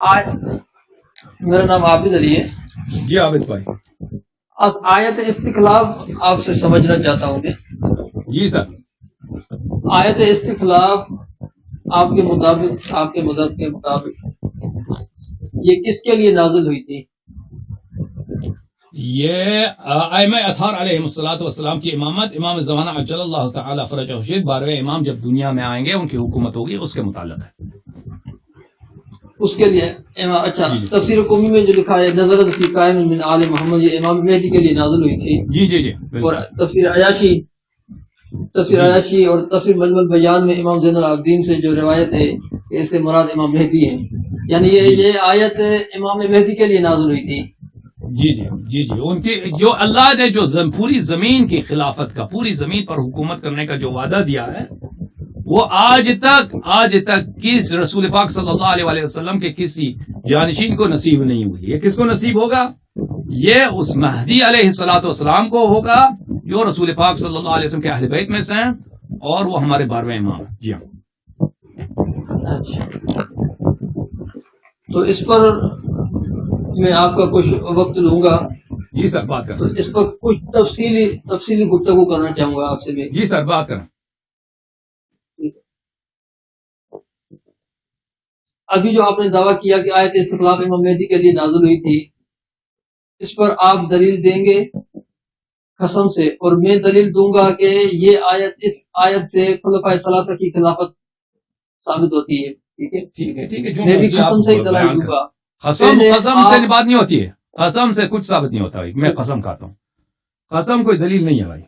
میرا نام عابد علی ہے. جی عابد بھائی. آیت استخلاف آپ سے سمجھنا چاہتا ہوں. جی سر. آیت استخلاف آپ کے مطابق، آپ کے مذہب کے مطابق یہ کس کے لیے نازل ہوئی تھی؟ یہ ائمہ اطہار علیہ الصلوۃ والسلام کی امامت، امام زمانہ عجل اللہ تعالی فرجہ رشید 12ویں امام جب دنیا میں آئیں گے ان کی حکومت ہوگی، اس کے متعلق ہے. اس کے لیے اچھا. تفسیر قومی میں جو لکھا ہے نظرت فی قائم من آل محمد، یہ امام مہدی کے لیے نازل ہوئی تھی. جی جی جی. اور تفسیر عیاشی اور تفسیر مجمع البیان میں امام زین العابدین سے جو روایت ہے کہ اس سے مراد امام مہدی ہے، یعنی یہ آیت امام مہدی کے لیے نازل ہوئی تھی. جی جی جی جی. ان کی جو اللہ نے جو پوری زمین کی خلافت کا، پوری زمین پر حکومت کرنے کا جو وعدہ دیا ہے، وہ آج تک کس رسول پاک صلی اللہ علیہ وسلم کے کسی جانشین کو نصیب نہیں ہوئی. یہ کس کو نصیب ہوگا؟ یہ اس مہدی علیہ الصلوۃ والسلام کو ہوگا جو رسول پاک صلی اللہ علیہ وسلم کے اہل بیت میں سے ہیں، اور وہ ہمارے 12ویں امام ہیں. جی ہاں. اچھا، تو اس پر میں آپ کا کچھ وقت لوں گا. جی سر بات کریں. تو اس پر کچھ تفصیلی گفتگو کرنا چاہوں گا آپ سے بھی. جی سر بات کریں. ابھی جو آپ نے دعویٰ کیا کہ آیت استخلاف امام مہدی کے لیے نازل ہوئی تھی، اس پر آپ دلیل دیں گے قسم سے، اور میں دلیل دوں گا کہ یہ آیت، اس آیت سے خلفائے ثلاثہ کی خلافت ثابت ہوتی ہے. ٹھیک ہے ٹھیک ہے ٹھیک ہے. میں بھی قسم سے ہی دلیل دوں گا. قسم سے بات نہیں ہوتی ہے. قسم سے کچھ ثابت نہیں ہوتا بھائی. میں قسم کھاتا ہوں. قسم کوئی دلیل نہیں ہے بھائی.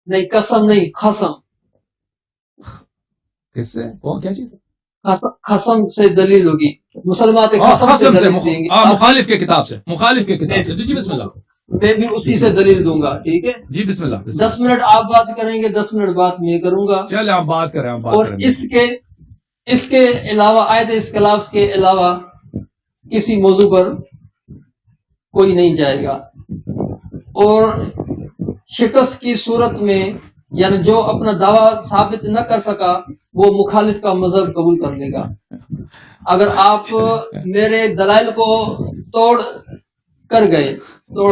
نہیں قسم نہیں، قسم. کس سے؟ کون کیا چیز؟ قسم سے دلیل ہوگی. مسلمات قسم سے دیں گے. مخالف کے کتاب سے. جی بسم اللہ. میں بھی اسی سے دلیل دوں گا. ٹھیک ہے جی بسم اللہ. 10 منٹ آپ بات کریں گے، 10 منٹ بات میں کروں گا. چلے آپ بات کریں. اور اس کے علاوہ آیت استخلاف کے علاوہ کسی موضوع پر کوئی نہیں جائے گا. اور شکست کی صورت میں، یعنی جو اپنا دعویٰ ثابت نہ کر سکا وہ مخالف کا مذہب قبول کر لے گا. اگر آپ میرے دلائل کو توڑ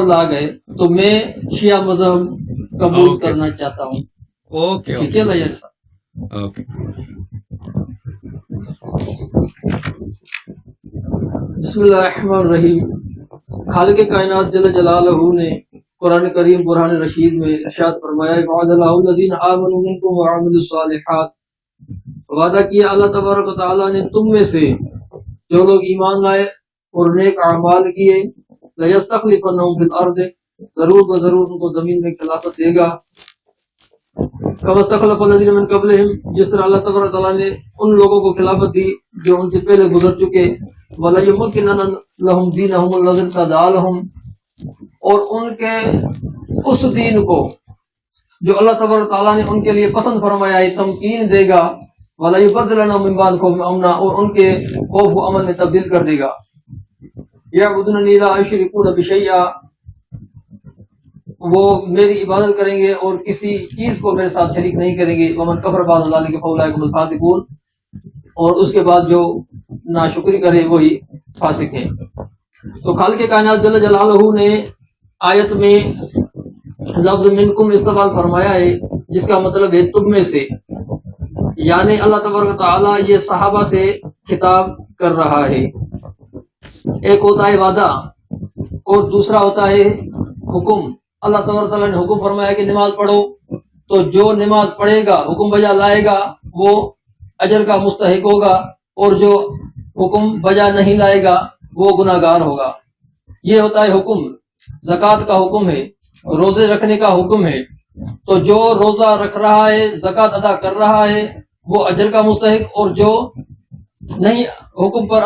لا گئے تو میں شیعہ مذہب قبول کرنا چاہتا ہوں. ٹھیک ہے بھائی صاحب. اوکے. بسم اللہ الرحمن الرحیم. خالق کائنات جل جلالہ نے قرآن کریم برہان رشید میں ارشاد فرمایا، وعد اللہ الذین آمنوا منکم وعملوا الصالحات. وعدہ کیا اللہ تبارک و تعالیٰ نے تم میں سے جو لوگ ایمان لائے اور نیک اعمال کیے، لَيَسْتَخْلِفَنَّهُمْ فِي الْأَرْضِ، ضرور ان کو زمین میں خلافت دے گا. كما استخلف الذين من قبلهم، جس طرح اللہ تبارک تعالیٰ نے ان لوگوں کو خلافت دی جو ان سے پہلے گزر چکے. وَلَيُمَكِّنَنَّ لَهُمْ دِينَهُمُ الَّذِي ارْتَضَىٰ لَهُمْ، اور ان کے اس دین کو جو اللہ تبارک تعالیٰ نے ان کے لیے پسند فرمایا ہے تمکین دے گا. وَلَيُبَدِّلَنَّهُم مِّن بَعْدِ خَوْفِهِمْ أَمْنًا، اور ان کے خوف و امن میں تبدیل کر دے گا. يَعْبُدُونَنِي لَا يُشْرِكُونَ بِشَيْءٍ، وہ میری عبادت کریں گے اور کسی چیز کو میرے ساتھ شریک نہیں کریں گے. وَمَن كَفَرَ بَعْدَ ذَلِكَ فَأُولَٰئِكَ هُمُ الْفَاسِقُونَ، اور اس کے بعد جو ناشکری کرے وہی فاسق ہے. تو خالق کائنات جل جلالہ نے آیت میں لفظ منکم استعمال فرمایا ہے، جس کا مطلب ہے تم میں سے. یعنی اللہ تبارک تعالیٰ یہ صحابہ سے خطاب کر رہا ہے. ایک ہوتا ہے وعدہ اور دوسرا ہوتا ہے حکم. اللہ تبارک تعالیٰ نے حکم فرمایا کہ نماز پڑھو، تو جو نماز پڑھے گا، حکم بجا لائے گا، وہ اجر کا مستحق ہوگا، اور جو حکم بجا نہیں لائے گا وہ گناہ گار ہوگا. یہ ہوتا ہے حکم. زکوٰۃ کا حکم ہے، روزے رکھنے کا حکم ہے. تو جو روزہ رکھ رہا ہے، زکوٰۃ ادا کر رہا ہے، وہ اجر کا مستحق، اور جو نہیں حکم پر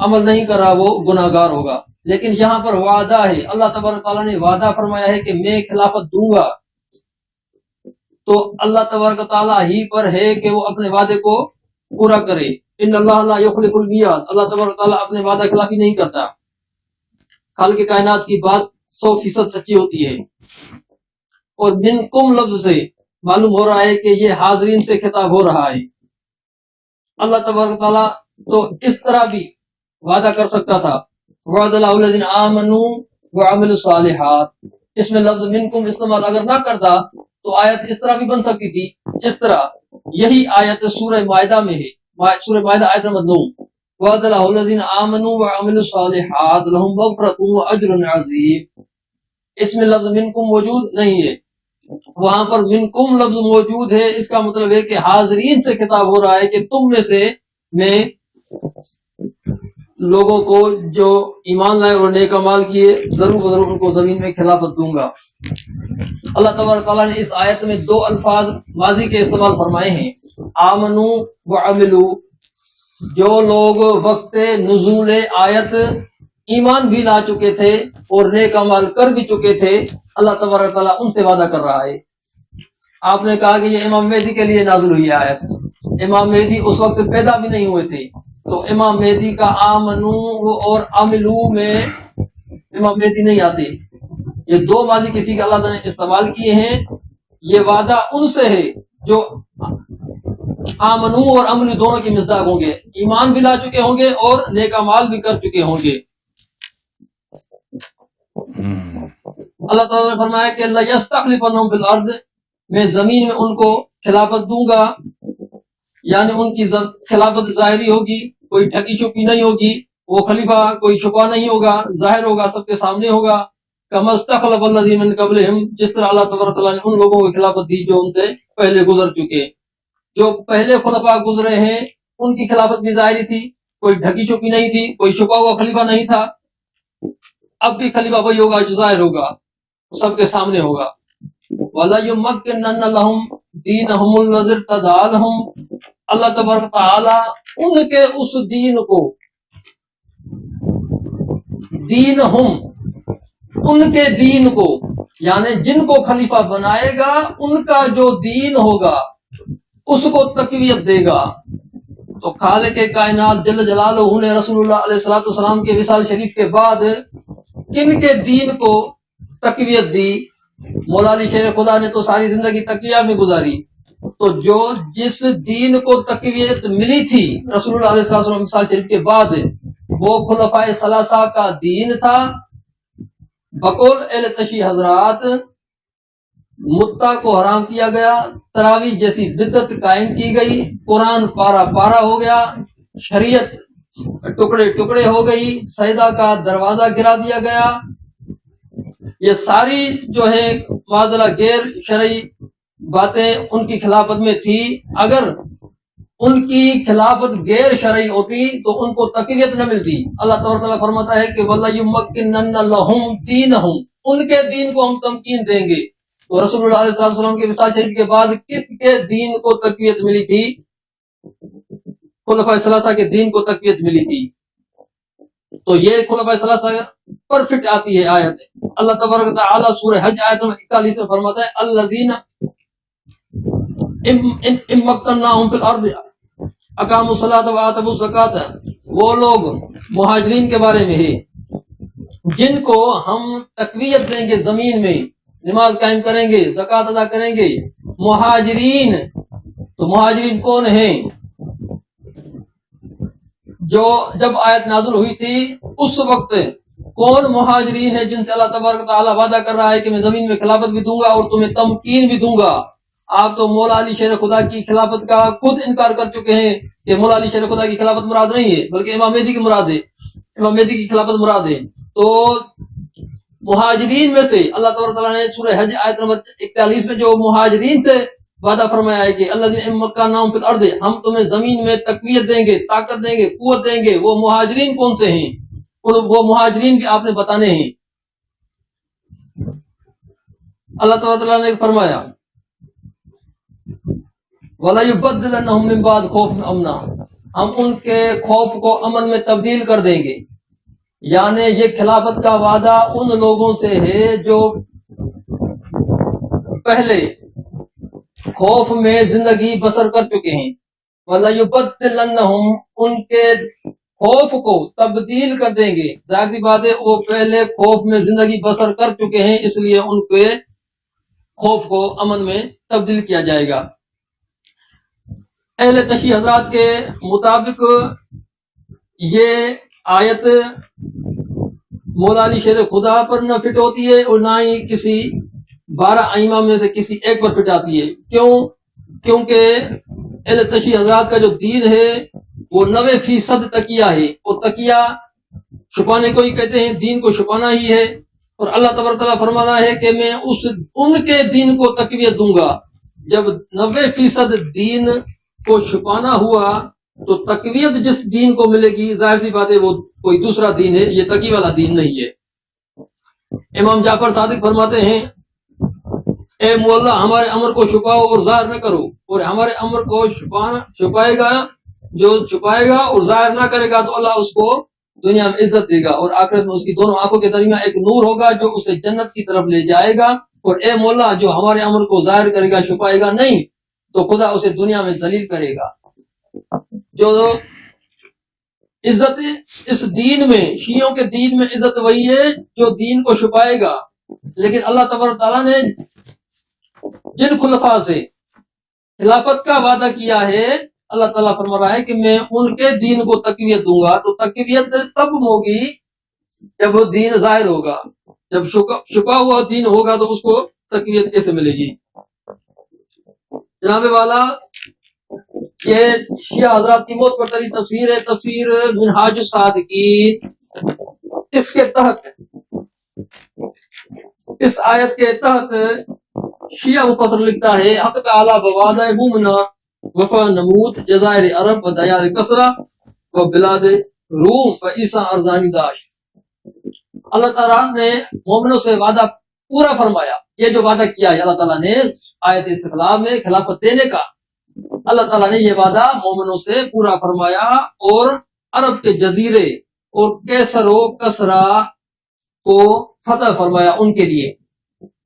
عمل نہیں کر رہا وہ گناہ گار ہوگا. لیکن یہاں پر وعدہ ہے، اللہ تبارک تعالیٰ نے وعدہ فرمایا ہے کہ میں خلافت دوں گا. تو اللہ تبارک تعالیٰ ہی پر ہے کہ وہ اپنے وعدے کو پورا کرے. ان اللہ لا یخلف المیعاد، اللہ تبارک تعالیٰ اپنے وعدہ خلافی نہیں کرتا. خالق کائنات کی بات 100% سچی ہوتی ہے. اور منکم لفظ سے معلوم ہو رہا ہے کہ یہ حاضرین سے خطاب ہو رہا ہے. اللہ تبارک تعالیٰ تو اس طرح بھی وعدہ کر سکتا تھا. وعد اللہ الذین آمنوا وعملوا الصالحات. اس میں لفظ منکم استعمال اگر نہ کرتا تو آیت اس طرح بھی بن سکتی تھی جس طرح یہی آیت سورہ مائدہ میں ہے. سورہ مائدہ آیت نمبر 9. وعد اللہ الذین آمنوا وعملوا الصالحات لهم مغفرۃ واجر عظیم. اس میں لفظ منکم موجود نہیں ہے. وہاں پر منکم لفظ موجود ہے. اس کا مطلب ہے کہ حاضرین سے خطاب ہو رہا ہے کہ تم میں سے میں لوگوں کو جو ایمان لائے اور نیک اعمال کیے ضرور ان کو زمین میں خلافت دوں گا. اللہ تبارک تعالیٰ نے اس آیت میں 2 الفاظ ماضی کے استعمال فرمائے ہیں. آمنو وعملو. جو لوگ وقت نزول آیت ایمان بھی لا چکے تھے اور نیک اعمال کر بھی چکے تھے, اللہ تبارک تعالیٰ ان سے وعدہ کر رہا ہے. آپ نے کہا کہ یہ امام مہدی کے لیے نازل ہوئی آیت. امام مہدی اس وقت پیدا بھی نہیں ہوئے تھے, تو امام مہدی کا آمنو اور عملو میں امام مہدی نہیں آتے. یہ 2 ماضی کسی کے اللہ تعالیٰ نے استعمال کیے ہیں. یہ وعدہ ان سے ہے جو آمنو اور عملو دونوں کی مصداق ہوں گے, ایمان بھی لا چکے ہوں گے اور نیک اعمال بھی کر چکے ہوں گے. اللہ تعالیٰ نے فرمایا کہ اللہ یستخلفنہم فی الارض, میں زمین میں ان کو خلافت دوں گا. یعنی ان کی خلافت ظاہری ہوگی, کوئی ٹھگی چھپی نہیں ہوگی. وہ خلیفہ کوئی چھپا نہیں ہوگا, ظاہر ہوگا, سب کے سامنے ہوگا. کما استخلف الذین من قبلہم, جس طرح اللہ تبارک تعالیٰ نے ان لوگوں کو خلافت دی جو ان سے پہلے گزر چکے. جو پہلے خلفاء گزرے ہیں ان کی خلافت بھی ظاہری تھی, کوئی ڈھکی چھپی نہیں تھی, کوئی چھپا ہوا خلیفہ نہیں تھا. اب بھی خلیفہ وہی ہوگا جو ظاہر ہوگا, سب کے سامنے ہوگا. وَلَا يُمَكِّنَنَّ لَهُمْ دِينَهُمُ الَّذِي ارْتَضَىٰ لَهُمْ. اللہ تبارک تعالیٰ ان کے اس دین کو, دینہم ان کے دین کو, یعنی جن کو خلیفہ بنائے گا ان کا جو دین ہوگا اس کو تقویت دے گا. تو خالق کائنات جل جلالہ نے رسول اللہ علیہ الصلوۃ والسلام کے وصال شریف کے بعد کن کے دین کو تقویت دی؟ مولا علی شیر خدا نے تو ساری زندگی تقیہ میں گزاری. تو جو جس دین کو تقویت ملی تھی رسول اللہ علیہ السلام وصال شریف کے بعد, وہ خلفائے ثلاثہ کا دین تھا. بقول اہل تشیع حضرات, متع کو حرام کیا گیا, تراویح جیسی بدعت قائم کی گئی, قرآن پارا پارا ہو گیا, شریعت ٹکڑے ٹکڑے ہو گئی, سجدہ کا دروازہ گرا دیا گیا. یہ ساری جو ہے معاذ غیر شرعی باتیں ان کی خلافت میں تھی. اگر ان کی خلافت غیر شرعی ہوتی تو ان کو تقویت نہ ملتی. اللہ تعالیٰ فرماتا ہے کہ وَلَا يُمَكِّنَنَّ لَهُمْ دِينَهُمْ, ان کے دین کو ہم تمکین دیں گے. تو رسول اللہ علیہ السلام کے وصال شریف کے بعد کس کے دین کو تقویت ملی تھی؟ خلفائے ثلاثہ کے دین کو تقویت ملی تھی. تو یہ خلفائے ثلاثہ پرفیکٹ آتی ہے آیت. اللہ تبارک تعالی سورہ حج آیت نمبر 41 میں فرماتا ہے الذین مکناہم فی الارض اقاموا الصلاۃ وآتوا الزکاۃ. وہ لوگ مہاجرین کے بارے میں ہے جن کو ہم تقویت دیں گے, زمین میں نماز قائم کریں گے, زکوٰۃ ادا کریں گے. مہاجرین, تو مہاجرین کون ہیں؟ جو جب آیت نازل ہوئی تھی اس وقت کون مہاجرین ہیں جن سے اللہ تبارک تعالیٰ وعدہ کر رہا ہے کہ میں زمین میں خلافت بھی دوں گا اور تمہیں تمکین بھی دوں گا. آپ تو مولا علی شیر خدا کی خلافت کا خود انکار کر چکے ہیں کہ مولا علی شیر خدا کی خلافت مراد نہیں ہے بلکہ امام مہدی کی مراد ہے, امام مہدی کی خلافت مراد ہے. تو مہاجرین میں سے اللہ تبارک تعالیٰ نے سورہ حج آیت نمبر 41 میں جو مہاجرین سے وعدہ فرمایا ہے کہ الذین مکناہم فی الارض, ہم تمہیں زمین میں تقویت دیں گے, طاقت دیں گے, قوت دیں گے. وہ مہاجرین کون سے ہیں؟ وہ مہاجرین بھی آپ نے بتانے ہیں. اللہ تعالیٰ نے فرمایا وَلَا يُبَدِّلَنَّهُم مِّن بَعْدِ خَوْفِهِمْ أَمْنًا, ہم ان کے خوف کو امن میں تبدیل کر دیں گے. یعنی یہ خلافت کا وعدہ ان لوگوں سے ہے جو پہلے خوف میں زندگی بسر کر چکے ہیں. وَلَا يُبَدِّلَنَّهُم, ان کے خوف کو تبدیل کر دیں گے. ظاہر سی بات ہے وہ پہلے خوف میں زندگی بسر کر چکے ہیں, اس لیے ان کے خوف کو امن میں تبدیل کیا جائے گا. اہل تشیع حضرات کے مطابق یہ آیت مولا علی شیر خدا پر نہ فٹ ہوتی ہے اور نہ ہی کسی 12 ائمہ میں سے کسی ایک پر فٹ آتی ہے. کیوں؟ کیونکہ اہل تشیع حضرات کا جو دین ہے وہ 90% تقیہ ہے، اور تقیہ چھپانے کو ہی کہتے ہیں، دین کو چھپانا ہی ہے. اور اللہ تبارک تعالیٰ فرمانا ہے کہ میں ان کے دین کو تقویت دوں گا. جب 90% دین کو چھپانا ہوا تو تقویت جس دین کو ملے گی ظاہر سی بات ہے وہ کوئی دوسرا دین ہے، یہ تقی والا دین نہیں ہے. امام جعفر صادق فرماتے ہیں اے مولا ہمارے امر کو چھپاؤ اور ظاہر نہ کرو، اور ہمارے امر کو چھپائے گا جو چھپائے گا اور ظاہر نہ کرے گا تو اللہ اس کو دنیا میں عزت دے گا، اور آخرت میں اس کی دونوں آنکھوں کے درمیان ایک نور ہوگا جو اسے جنت کی طرف لے جائے گا. اور اے مولا جو ہمارے امر کو ظاہر کرے گا چھپائے گا نہیں تو خدا اسے دنیا میں ذلیل کرے گا. جو عزت اس دین میں، شیعوں کے دین میں عزت وہی ہے جو دین کو چھپائے گا. لیکن اللہ تبارک تعالیٰ نے جن خلفاء سے خلافت کا وعدہ کیا ہے، اللہ تعالیٰ فرما رہا ہے کہ میں ان کے دین کو تقویت دوں گا. تو تقویت تب ہوگی جب وہ دین ظاہر ہوگا. جب چھپا ہوا دین ہوگا تو اس کو تقویت کیسے ملے گی؟ جناب والا یہ شیعہ حضرات کی موت پر تری تفسیر ہے، تفسیر منہاج الصادقین. اس کے تحت اس آیت کے تحت شیعہ مفسر لکھتا ہے حق تعالی بوعدہ مومنا وفا نمود جزائر عرب و دیار کسرا و بلاد روم و عیسیٰ ارزانی داشت. اللہ تعالیٰ نے مومنوں سے وعدہ پورا فرمایا. یہ جو وعدہ کیا ہے اللہ تعالیٰ نے آیت استقلال میں خلافت دینے کا، اللہ تعالیٰ نے یہ وعدہ مومنوں سے پورا فرمایا اور عرب کے جزیرے اور کیسر و کسرا کو فتح فرمایا ان کے لیے.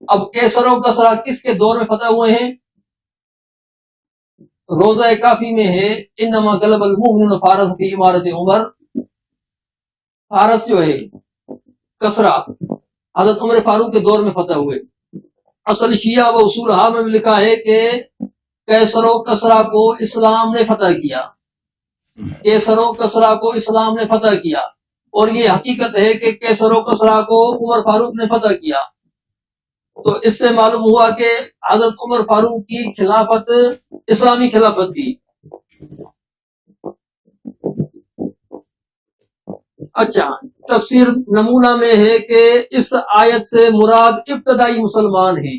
اب کیسر و کسرا کس کے دور میں فتح ہوئے ہیں؟ روزہ کافی میں ہے انما غلب المؤمنون فارس کی عمارت عمر. فارس جو ہے کسرا حضرت عمر فاروق کے دور میں فتح ہوئے. اصل شیعہ و اصول ہا میں لکھا ہے کہ کیسر و کسرا کو اسلام نے فتح کیا. کیسر و کسرا کو اسلام نے فتح کیا، اور یہ حقیقت ہے کہ کیسر و کسرا کو عمر فاروق نے فتح کیا. تو اس سے معلوم ہوا کہ حضرت عمر فاروق کی خلافت اسلامی خلافت تھی. اچھا، تفسیر نمونہ میں ہے کہ اس آیت سے مراد ابتدائی مسلمان ہیں.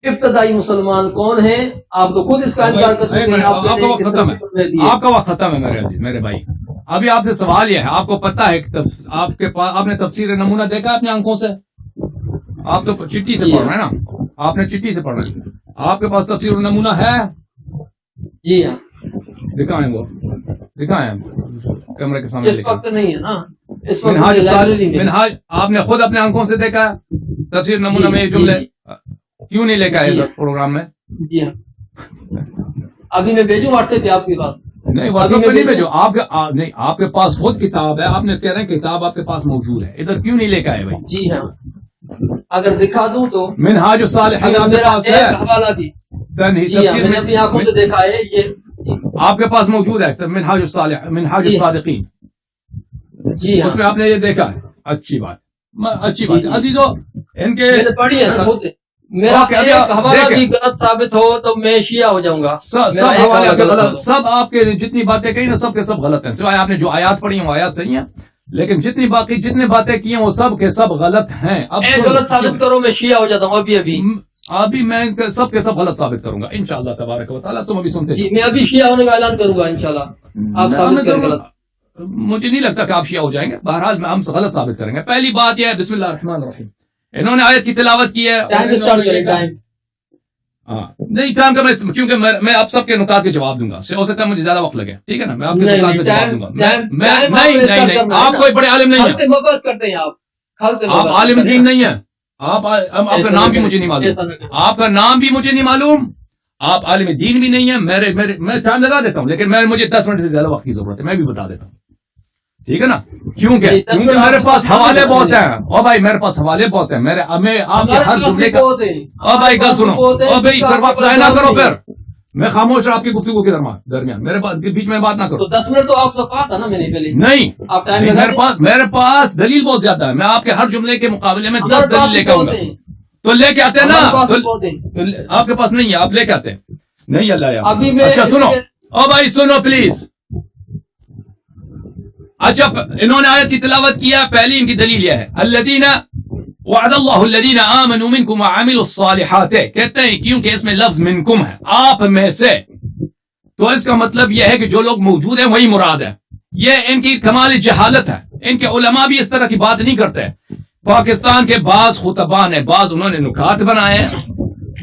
ابتدائی مسلمان کون ہیں؟ آپ تو خود اس کا انکار کرتے ہیں. آپ کا وقت ختم ہے، آپ کا وقت ختم ہے میرے عزیز، میرے بھائی. ابھی آپ سے سوال یہ ہے، آپ کو پتا ہے آپ کے پاس آپ نے تفسیر نمونہ دیکھا اپنی آنکھوں سے؟ آپ تو چٹھی سے پڑھ رہے ہیں نا، آپ نے چٹھی سے پڑھ رہے ہیں. آپ کے پاس تفسیر نمونہ ہے؟ جی ہاں، دکھائیں وہ دکھائیں کیمرے کے سامنے. اس وقت نہیں ہے نا، اس وقت منہاج آپ نے خود اپنے آنکھوں سے دیکھا تفسیر نمونہ میں یہ جملے کیوں نہیں لے کے آئے پروگرام میں؟ جی ہاں، ابھی میں بھیجوں واٹس ایپ پہ آپ کے پاس. نہیں واٹس ایپ پہ نہیں بھیجو، آپ کے پاس خود کتاب ہے، آپ نے کہہ رہے ہیں کتاب آپ کے پاس موجود ہے، ادھر کیوں نہیں لے کے آئے بھائی؟ جی ہاں، اگر دکھا دوں تو منہاج الصالحین آپ کے پاس ہے، حوالہ بھی جی ہاں میں نے اپنی آنکھوں سے دیکھا ہے، یہ آپ کے پاس موجود ہے منہاج الصادقین. جی ہاں، اس میں آپ نے یہ دیکھا ہے. اچھی بات، اچھی بات ہے عزیزو. ان کے میں نے پڑھی ہے نا خود. میرا ایک حوالہ بھی غلط ثابت ہو تو میں شیعہ ہو جاؤں گا. سب حوالے آپ کے غلط، سب آپ کے جتنی باتیں کہی نا سب کے سب غلط ہیں، سوائے آپ نے جو آیات پڑھی ہیں وہ آیات صحیح ہیں، لیکن جتنی باتیں کی ہیں وہ سب کے سب غلط ہیں. اب غلط ثابت کرو میں شیعہ ہو جاتا ہوں. ابھی میں سب کے سب غلط ثابت کروں گا انشاءاللہ تبارک و تعالیٰ. تم ابھی سنتے جی، میں ابھی شیعہ ہونے کا اعلان کروں گا انشاءاللہ. آپ ثابت کریں غلط. مجھے نہیں لگتا کہ آپ شیعہ ہو جائیں گے، بہرحال ہم غلط ثابت کریں گے. پہلی بات یہ ہے بسم اللہ الرحمن الرحیم، انہوں نے آیت کی تلاوت کی ہے. نہیں ٹائم کا کیونکہ میں آپ سب کے نکات کے جواب دوں گا، ہو سکتا ہے مجھے زیادہ وقت لگے، ٹھیک ہے نا، میں آپ کے نکات کے جواب دوں گا. نہیں آپ کوئی بڑے عالم نہیں ہیں، آپ عالم دین نہیں ہیں، آپ کا نام بھی مجھے نہیں معلوم، آپ کا نام بھی مجھے نہیں معلوم، آپ عالم دین بھی نہیں ہیں. میں ٹائم لگا دیتا ہوں لیکن مجھے 10 منٹ سے زیادہ وقت کی ضرورت ہے، میں بھی بتا دیتا ہوں، ٹھیک ہے نا. کیونکہ میرے پاس حوالے بہت ہیں. او بھائی میرے پاس حوالے بہت ہیں، آپ کے ہر جملے کا. او بھائی گل سنو، او بھائی پھر وقت ضائع نہ کرو، پھر میں خاموش رہا آپ کی گفتگو کے درمیان، میرے بیچ میں بات نہ کرو. تو 10 منٹ تو آپ سے کہا تھا نا میں نے پہلے. نہیں، آپ ٹائم لگا میرے پاس دلیل بہت زیادہ ہے. میں آپ کے ہر جملے کے مقابلے میں 10 دلیل لے کے آؤں گا. تو لے کے آتے ہیں نا. تو آپ کے پاس نہیں ہے، آپ لے کے آتے ہیں. نہیں اللہ ابھی میں اچھا سنو، او بھائی سنو پلیز. اچھا انہوں نے آیت کی تلاوت کیا، پہلی ان کی دلیل یہ ہے الذین وعد اللہ الذین آمنوا منکم وعملوا الصالحات. کہتے ہیں کیونکہ اس میں لفظ منکم ہے، آپ میں سے، تو اس کا مطلب یہ ہے کہ جو لوگ موجود ہیں وہی مراد ہے. یہ ان کی کمال جہالت ہے. ان کے علماء بھی اس طرح کی بات نہیں کرتے. پاکستان کے بعض خطباء نے، بعض انہوں نے نکات بنائے ہیں،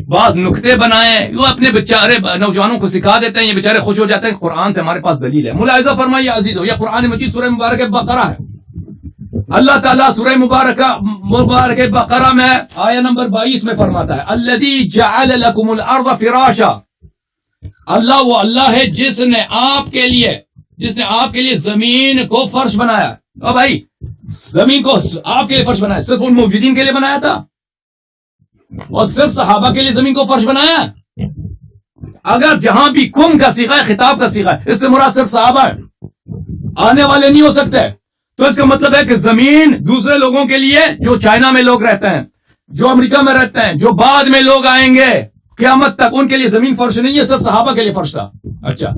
بعض نکتے بنائے ہیں، وہ اپنے بیچارے نوجوانوں کو سکھا دیتے ہیں، یہ بیچارے خوش ہو جاتے ہیں قرآن سے ہمارے پاس دلیل ہے. ملاحظہ فرمائیے عزیزو، یہ قرآن مجید سورہ مبارکہ بقرہ ہے. اللہ تعالیٰ سورہ مبارکہ بقرہ میں آیہ نمبر 22 میں فرماتا ہے الذی جعل لکم الارض فراشا. اللہ وہ اللہ ہے جس نے آپ کے لیے زمین کو فرش بنایا. او بھائی زمین کو آپ کے لیے فرش بنایا، صرف ان موجودین کے لیے بنایا تھا اور صرف صحابہ کے لیے زمین کو فرش بنایا؟ اگر جہاں بھی کم کا صیغہ ہے، خطاب کا صیغہ ہے، اس سے مراد صرف صحابہ ہے، آنے والے نہیں ہو سکتے. تو اس کا مطلب ہے کہ زمین دوسرے لوگوں کے لیے، جو چائنا میں لوگ رہتے ہیں، جو امریکہ میں رہتے ہیں، جو بعد میں لوگ آئیں گے قیامت تک، ان کے لیے زمین فرش نہیں ہے، صرف صحابہ کے لیے فرش تھا. اچھا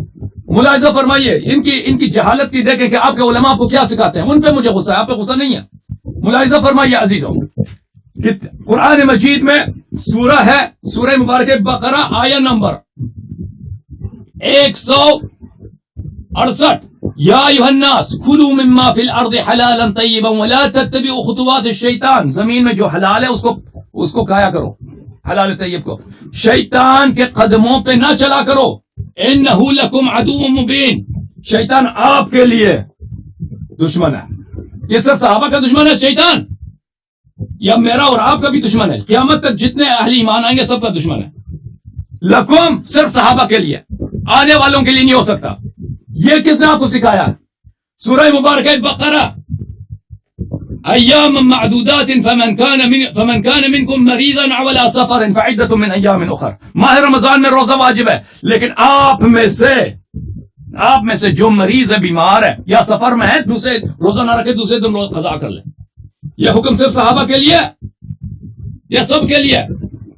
ملاحظہ فرمائیے ان کی جہالت کی دیکھیں کہ آپ کے علماء آپ کو کیا سکھاتے ہیں. ان پہ مجھے غصہ ہے، آپ پہ غصہ نہیں ہے. ملاحظہ فرمائیے عزیزوں، قرآن مجید میں سورہ ہے سورہ مبارکہ بقرہ آیہ نمبر 168 یا ایھا الناس کلوا مما فی الارض حلالا طیبا ولا تتبعوا خطوات الشیطان. زمین میں جو حلال ہے اس کو کھایا کرو، حلال طیب کو. شیطان کے قدموں پہ نہ چلا کرو. انہ لکم عدو مبین. شیطان آپ کے لیے دشمن ہے. یہ صرف صحابہ کا دشمن ہے شیطان، یا میرا اور آپ کا بھی دشمن ہے؟ قیامت تک جتنے اہل ایمان آئیں گے سب کا دشمن ہے. لکم صرف صحابہ کے لیے، آنے والوں کے لیے نہیں ہو سکتا. یہ کس نے آپ کو سکھایا؟ سورہ مبارکہ بقرہ ایام معدودات فمن كان منكم مريضا او على سفر فعدة من ایام اخر. ماہ رمضان میں روزہ واجب ہے، لیکن آپ میں سے جو مریض ہے، بیمار ہے یا سفر میں ہے، دوسرے روزہ نہ رکھے، دوسرے دن روزہ قضا کر لے. یہ حکم صرف صحابہ کے لیے یا سب کے لیے؟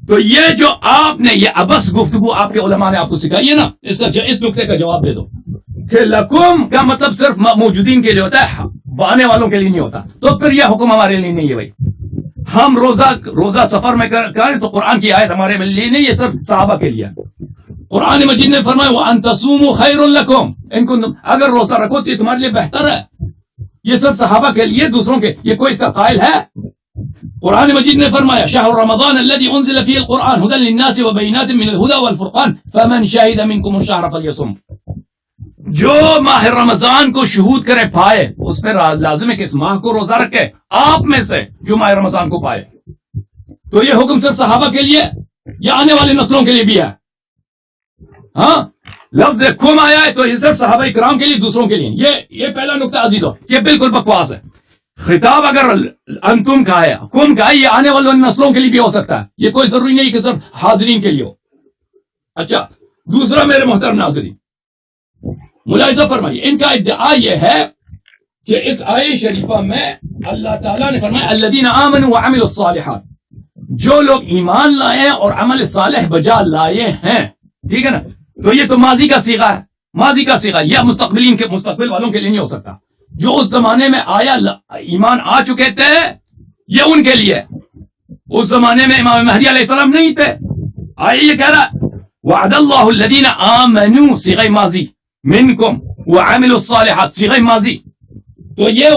تو یہ جو آپ نے یہ ابس گفتگو آپ کے علماء نے آپ کو سکھائی ہے نا، اس نقطے کا جواب دے دو کہ لکم کا مطلب صرف موجودین کے لیے ہوتا ہے، آنے والوں کے لیے نہیں ہوتا. تو پھر یہ حکم ہمارے لیے نہیں ہے. بھائی ہم روزہ سفر میں کریں تو قرآن کی آیت ہمارے لیے نہیں، یہ صرف صحابہ کے لیے. قرآن مجید نے فرمایا وَأَن تَصُومُوا خَيْرٌ لَكُمْ إِن كُنتُمْ. اگر روزہ رکھو تو یہ تمہارے لیے بہتر ہے. یہ صرف صحابہ کے لیے، دوسروں کے یہ کوئی اس کا قائل ہے؟ قرآن مجید نے فرمایا شہر رمضان الذي انزل فيه القرآن هدى للناس وبينات من الهدى والفرقان فمن شهد منكم الشهر فليصم. جو ماہ رمضان کو شہود کرے پائے، اس پہ لازم ہے کہ اس ماہ کو روزہ رکھے. آپ میں سے جو ماہ رمضان کو پائے. تو یہ حکم صرف صحابہ کے لیے یا آنے والی نسلوں کے لیے بھی ہے؟ ہاں لفظ کم آیا ہے تو یہ صرف صحابہ کرام کے لیے، دوسروں کے لیے. یہ پہلا نقطہ عزیزو، یہ بالکل بکواس ہے. خطاب اگر انتم کا ہے، کم کا ہے، یہ آنے والی نسلوں کے لیے بھی ہو سکتا ہے. یہ کوئی ضروری نہیں کہ صرف حاضرین کے لیے ہو. اچھا دوسرا میرے محترم ناظرین، ملاحظہ فرمائیے، ان کا ادعا یہ ہے کہ اس آیہ شریفہ میں اللہ تعالیٰ نے فرمایا الذین آمنوا وعملوا الصالحات. جو لوگ ایمان لائے اور عمل صالح بجا لائے ہیں، ٹھیک ہے نا. تو یہ تو ماضی کا صیغہ ہے، ماضی کا صیغہ. یہ مستقبل والوں کے لیے نہیں ہو سکتا. جو اس زمانے میں آیا ایمان آ چکے تھے یہ ان کے لیے. اس زمانے میں امام مہدی علیہ السلام نہیں تھے. آئے یہ کہہ رہا وعد اللہ الذین آمنوا صیغہ ماضی، منکم وعملوا الصالحات صیغہ ماضی. تو یہ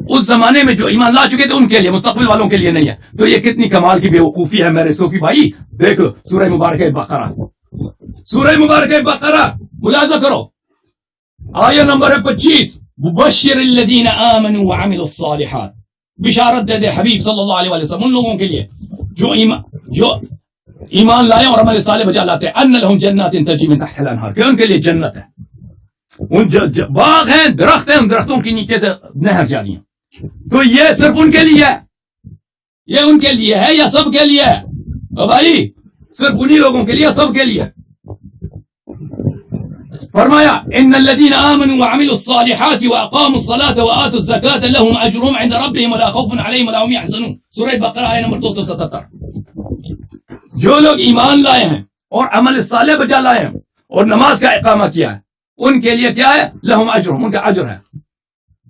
اس زمانے میں جو ایمان لا چکے تھے ان کے لیے، مستقبل والوں کے لیے نہیں ہے. تو یہ کتنی کمال کی بیوقوفی ہے میرے صوفی بھائی. دیکھ لو سورہ مبارکہ بقرہ، سورہ مبارکہ بقرہ ملاحظہ کرو، آیہ نمبر 25 مبشر الذین آمنوا وعملوا الصالحات. بشارت دے دے حبیب صلی اللہ علیہ وسلم ان لوگوں کے لیے جو ایمان لائے اور عمل صالح بجا لاتے ہیں، ان لهم جنات تجری من تحتها الانہار، کہ ان کے لیے جنت ہے. ان باغ ہیں، درخت ہیں، ان درختوں کے نیچے سے نہر جاری ہیں. تو یہ صرف ان کے لیے ہے، یہ ان کے لیے ہے یا سب کے لیے ہے؟ بھائی صرف انہی لوگوں کے لیے، سب کے لیے. فرمایا ان الذين آمنوا وعملوا الصالحات واقاموا الصلاة وآتوا الزكاة لهم اجرهم عند ربهم ولا خوف عليهم ولا هم يحزنون. سورہ بقرہ آیت نمبر 277. جو لوگ ایمان لائے ہیں اور عمل صالح بجا لائے ہیں اور نماز کا اقامہ کیا ہے ان کے لیے کیا ہے؟ لهم اجرهم، ان کا اجر ہے.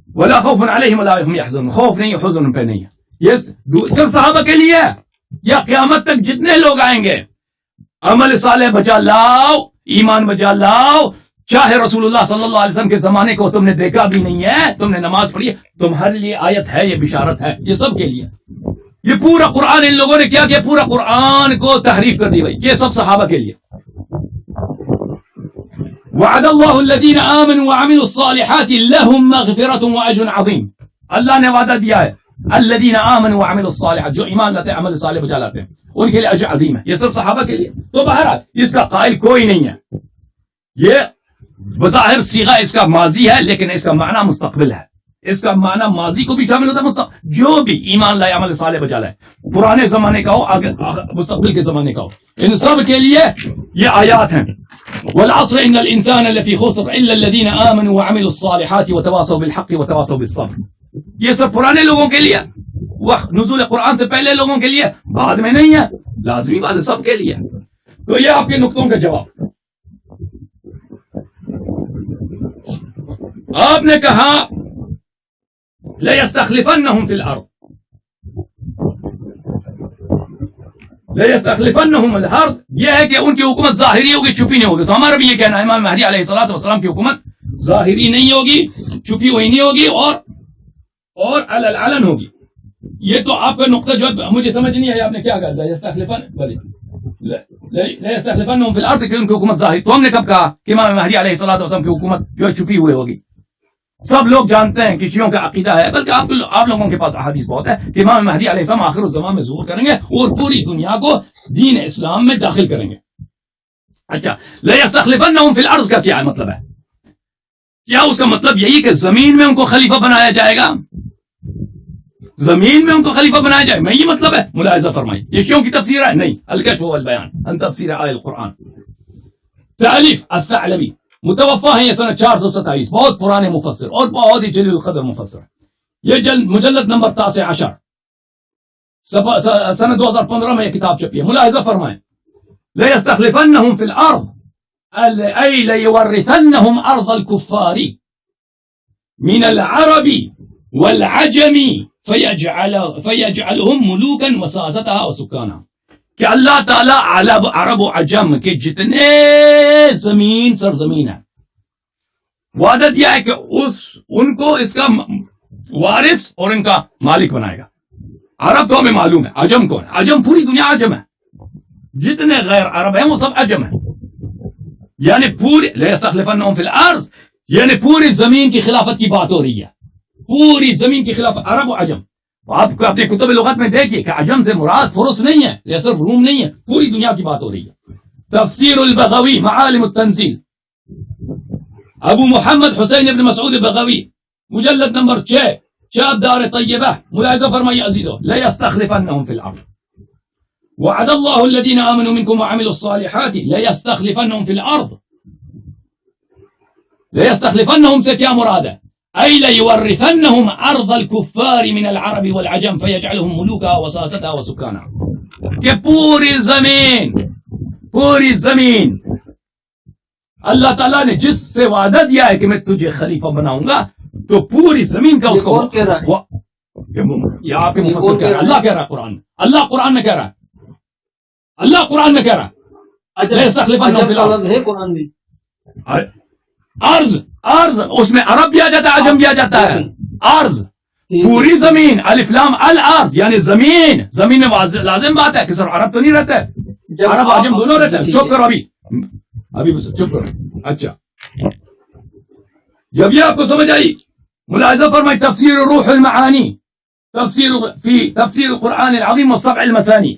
ولا خوف عليهم ولا هم يحزنون، خوف نہیں حزن ان پہ نہیں ہے. یہ صرف صحابہ کے لیے ہے یا قیامت تک جتنے لوگ آئیں گے عمل صالح بجا لاؤ، ایمان بجا لاؤ، چاہے رسول اللہ صلی اللہ علیہ وسلم کے زمانے کو تم نے دیکھا بھی نہیں ہے، تم نے نماز پڑھی ہے، تمہارے لیے آیت ہے، یہ بشارت ہے، یہ سب کے لیے. یہ پورا قرآن ان لوگوں نے کیا کیا؟ پورا قرآن کو تحریف کر دی بھائی. یہ سب صحابہ کے لیے. وعد اللہ الذین آمنوا وعملوا الصالحات لهم مغفرة واجر عظیم. اللہ نے وعدہ دیا ہے الذین آمنوا وعملوا الصالحات، جو ایمان لاتے ہیں عمل صالح بجا لاتے ہیں ان کے لیے اجر عظیم ہے. یہ صرف صحابہ کے لیے. تو بہرحال اس کا قائل کوئی نہیں ہے. یہ بظاہر صیغہ اس کا ماضی ہے لیکن اس کا معنی مستقبل ہے. اس کا معنی ماضی کو بھی شامل ہوتا ہے، مستقبل. جو بھی ایمان لائے عمل صالح بجا لائے، پرانے زمانے کا ہو مستقبل کے زمانے کا ہو، ان سب کے لیے یہ آیات ہیں. والعصر ان الانسان لفی خسر الا الذین آمنوا وعملوا الصالحات وتواصوا بالحق وتواصوا بالصبر. یہ سب پرانے لوگوں کے لیے، نزول قرآن سے پہلے لوگوں کے لیے، بعد میں نہیں ہے، لازمی بات ہے سب کے لیے. تو یہ آپ کے نقطوں کا جواب. آپ نے کہا لَيَسْتَخْلِفَنَّهُمْ فِي الْأَرْضِ، لَيَسْتَخْلِفَنَّهُمْ الْأَرْضِ یہ ہے کہ ان کی حکومت ظاہری ہوگی، چھپی نہیں ہوگی. تو ہمارا بھی یہ کہنا ہے امام مہدی علیہ الصلوۃ والسلام کی حکومت ظاہری نہیں ہوگی، چھپی ہوئی نہیں ہوگی، اور علن ہوگی. یہ تو آپ کا نقطہ جو مجھے سمجھ نہیں آیا، آپ نے کیا کہا لَيَسْتَخْلِفَنَّهُمْ فِي الْأَرْضِ کہ ان کی حکومت ظاہری. تو ہم نے کب کہا کہ امام مہدی علیہ الصلوۃ والسلام کی حکومت جو ہے چھپی ہوئی ہوگی. سب لوگ جانتے ہیں کہ شیعوں کا عقیدہ ہے، بلکہ آپ لوگوں کے پاس احادیث بہت ہے کہ امام مہدی علیہ السلام آخر الزمان میں ظہور کریں گے اور پوری دنیا کو دین اسلام میں داخل کریں گے. اچھا، لَيَسْتَخْلِفَنَّهُمْ فِي الْأَرْضِ کا کیا مطلب ہے؟ کیا اس کا مطلب یہی کہ زمین میں ان کو خلیفہ بنایا جائے گا؟ زمین میں ان کو خلیفہ بنایا جائے گا، یہ مطلب ہے؟ ملاحظہ فرمائیے، یہ شیعوں کی تفسیر ہے؟ نہیں. الکشف والبیان عن تفسیر آیۃ القرآن، تألیف الثعلبی، متوفا ہیں یہ سنہ 427، بہت پرانے مفسر اور بہت ہی جلیل القدر مفسر. یہ مجلد نمبر 19 سنہ 2015 میں یہ کتاب چھپی ہے. ملاحظہ فرمائیں، لَيَسْتَخْلِفَنَّهُمْ فِي الْأَرْضِ أي لَيُوَرِّثَنَّهُمْ أَرْضَ الْكُفَّارِ مِنَ الْعَرَبِ وَالْعَجَمِ فَيَجْعَلُهُمْ مُلُوكًا وَسَاسَتَهَا وَسُكَّانَهَا. کہ اللہ تعالیٰ عرب و عجم کے جتنے زمین سرزمین ہے وعدہ دیا ہے کہ ان کو اس کا وارث اور ان کا مالک بنائے گا. عرب تو ہمیں معلوم ہے، عجم کون ہے؟ عجم پوری دنیا عجم ہے، جتنے غیر عرب ہیں وہ سب عجم ہیں. یعنی پوری لَيَسْتَخْلِفَنَّهُمْ فِي الْأَرْضِ یعنی پوری زمین کی خلافت کی بات ہو رہی ہے، پوری زمین کی خلافت، عرب و عجم. آپ کو اپنے کتب لغت میں دیکھیے کہ عجم سے مراد فرس نہیں ہے یا صرف روم نہیں ہے، پوری دنیا کی بات ہو رہی ہے. تفسیر البغوی معالم التنزیل، ابو محمد حسین ابن مسعود البغوی، مجلد نمبر 6، شاب دار طیبہ. ملاحظہ فرمائیے عزیزو، لَيَسْتَخْلِفَنَّهُمْ فِي الْأَرْضِ وعد اللہ الذین آمنوا منکم وعملوا الصالحات لَيَسْتَخْلِفَنَّهُمْ فِي الْأَرْضِ. لَيَسْتَخْلِفَنَّهُمْ سے کیا مراد ہے؟ أي ليورثنهم أرض الكفار من العرب والعجم فيجعلهم ملوكا وساستا وسكانا. کہ پوری زمین اللہ تعالیٰ نے جس سے وعدہ دیا ہے کہ میں تجھے خلیفہ بناؤں گا، تو پوری زمین کا اس کو یہ آپ کے مفسر کہہ رہا ہے، اللہ کہہ رہا ہے قرآن، اللہ قرآن میں کہہ رہا ہے، اللہ قرآن میں کہہ رہا ہے لَيَسْتَخْلِفَنَّهُمْ فِي الْأَرْضِ. ارض اس میں عرب بھی آ جاتا ہے، عجم بھی آ جاتا ہے. ارض پوری زمین، الف لام الارض یعنی زمین میں لازم بات ہے کہ صرف عرب تو نہیں رہتا ہے، عرب عجم دونوں رہتے ہیں. چپ کرو ابھی چپ کرو. اچھا، جب یہ آپ کو سمجھ آئی، ملاحظہ فرمائی تفسیر روح المعانی، تفسیر القرآن العظیم والسبع المثانی،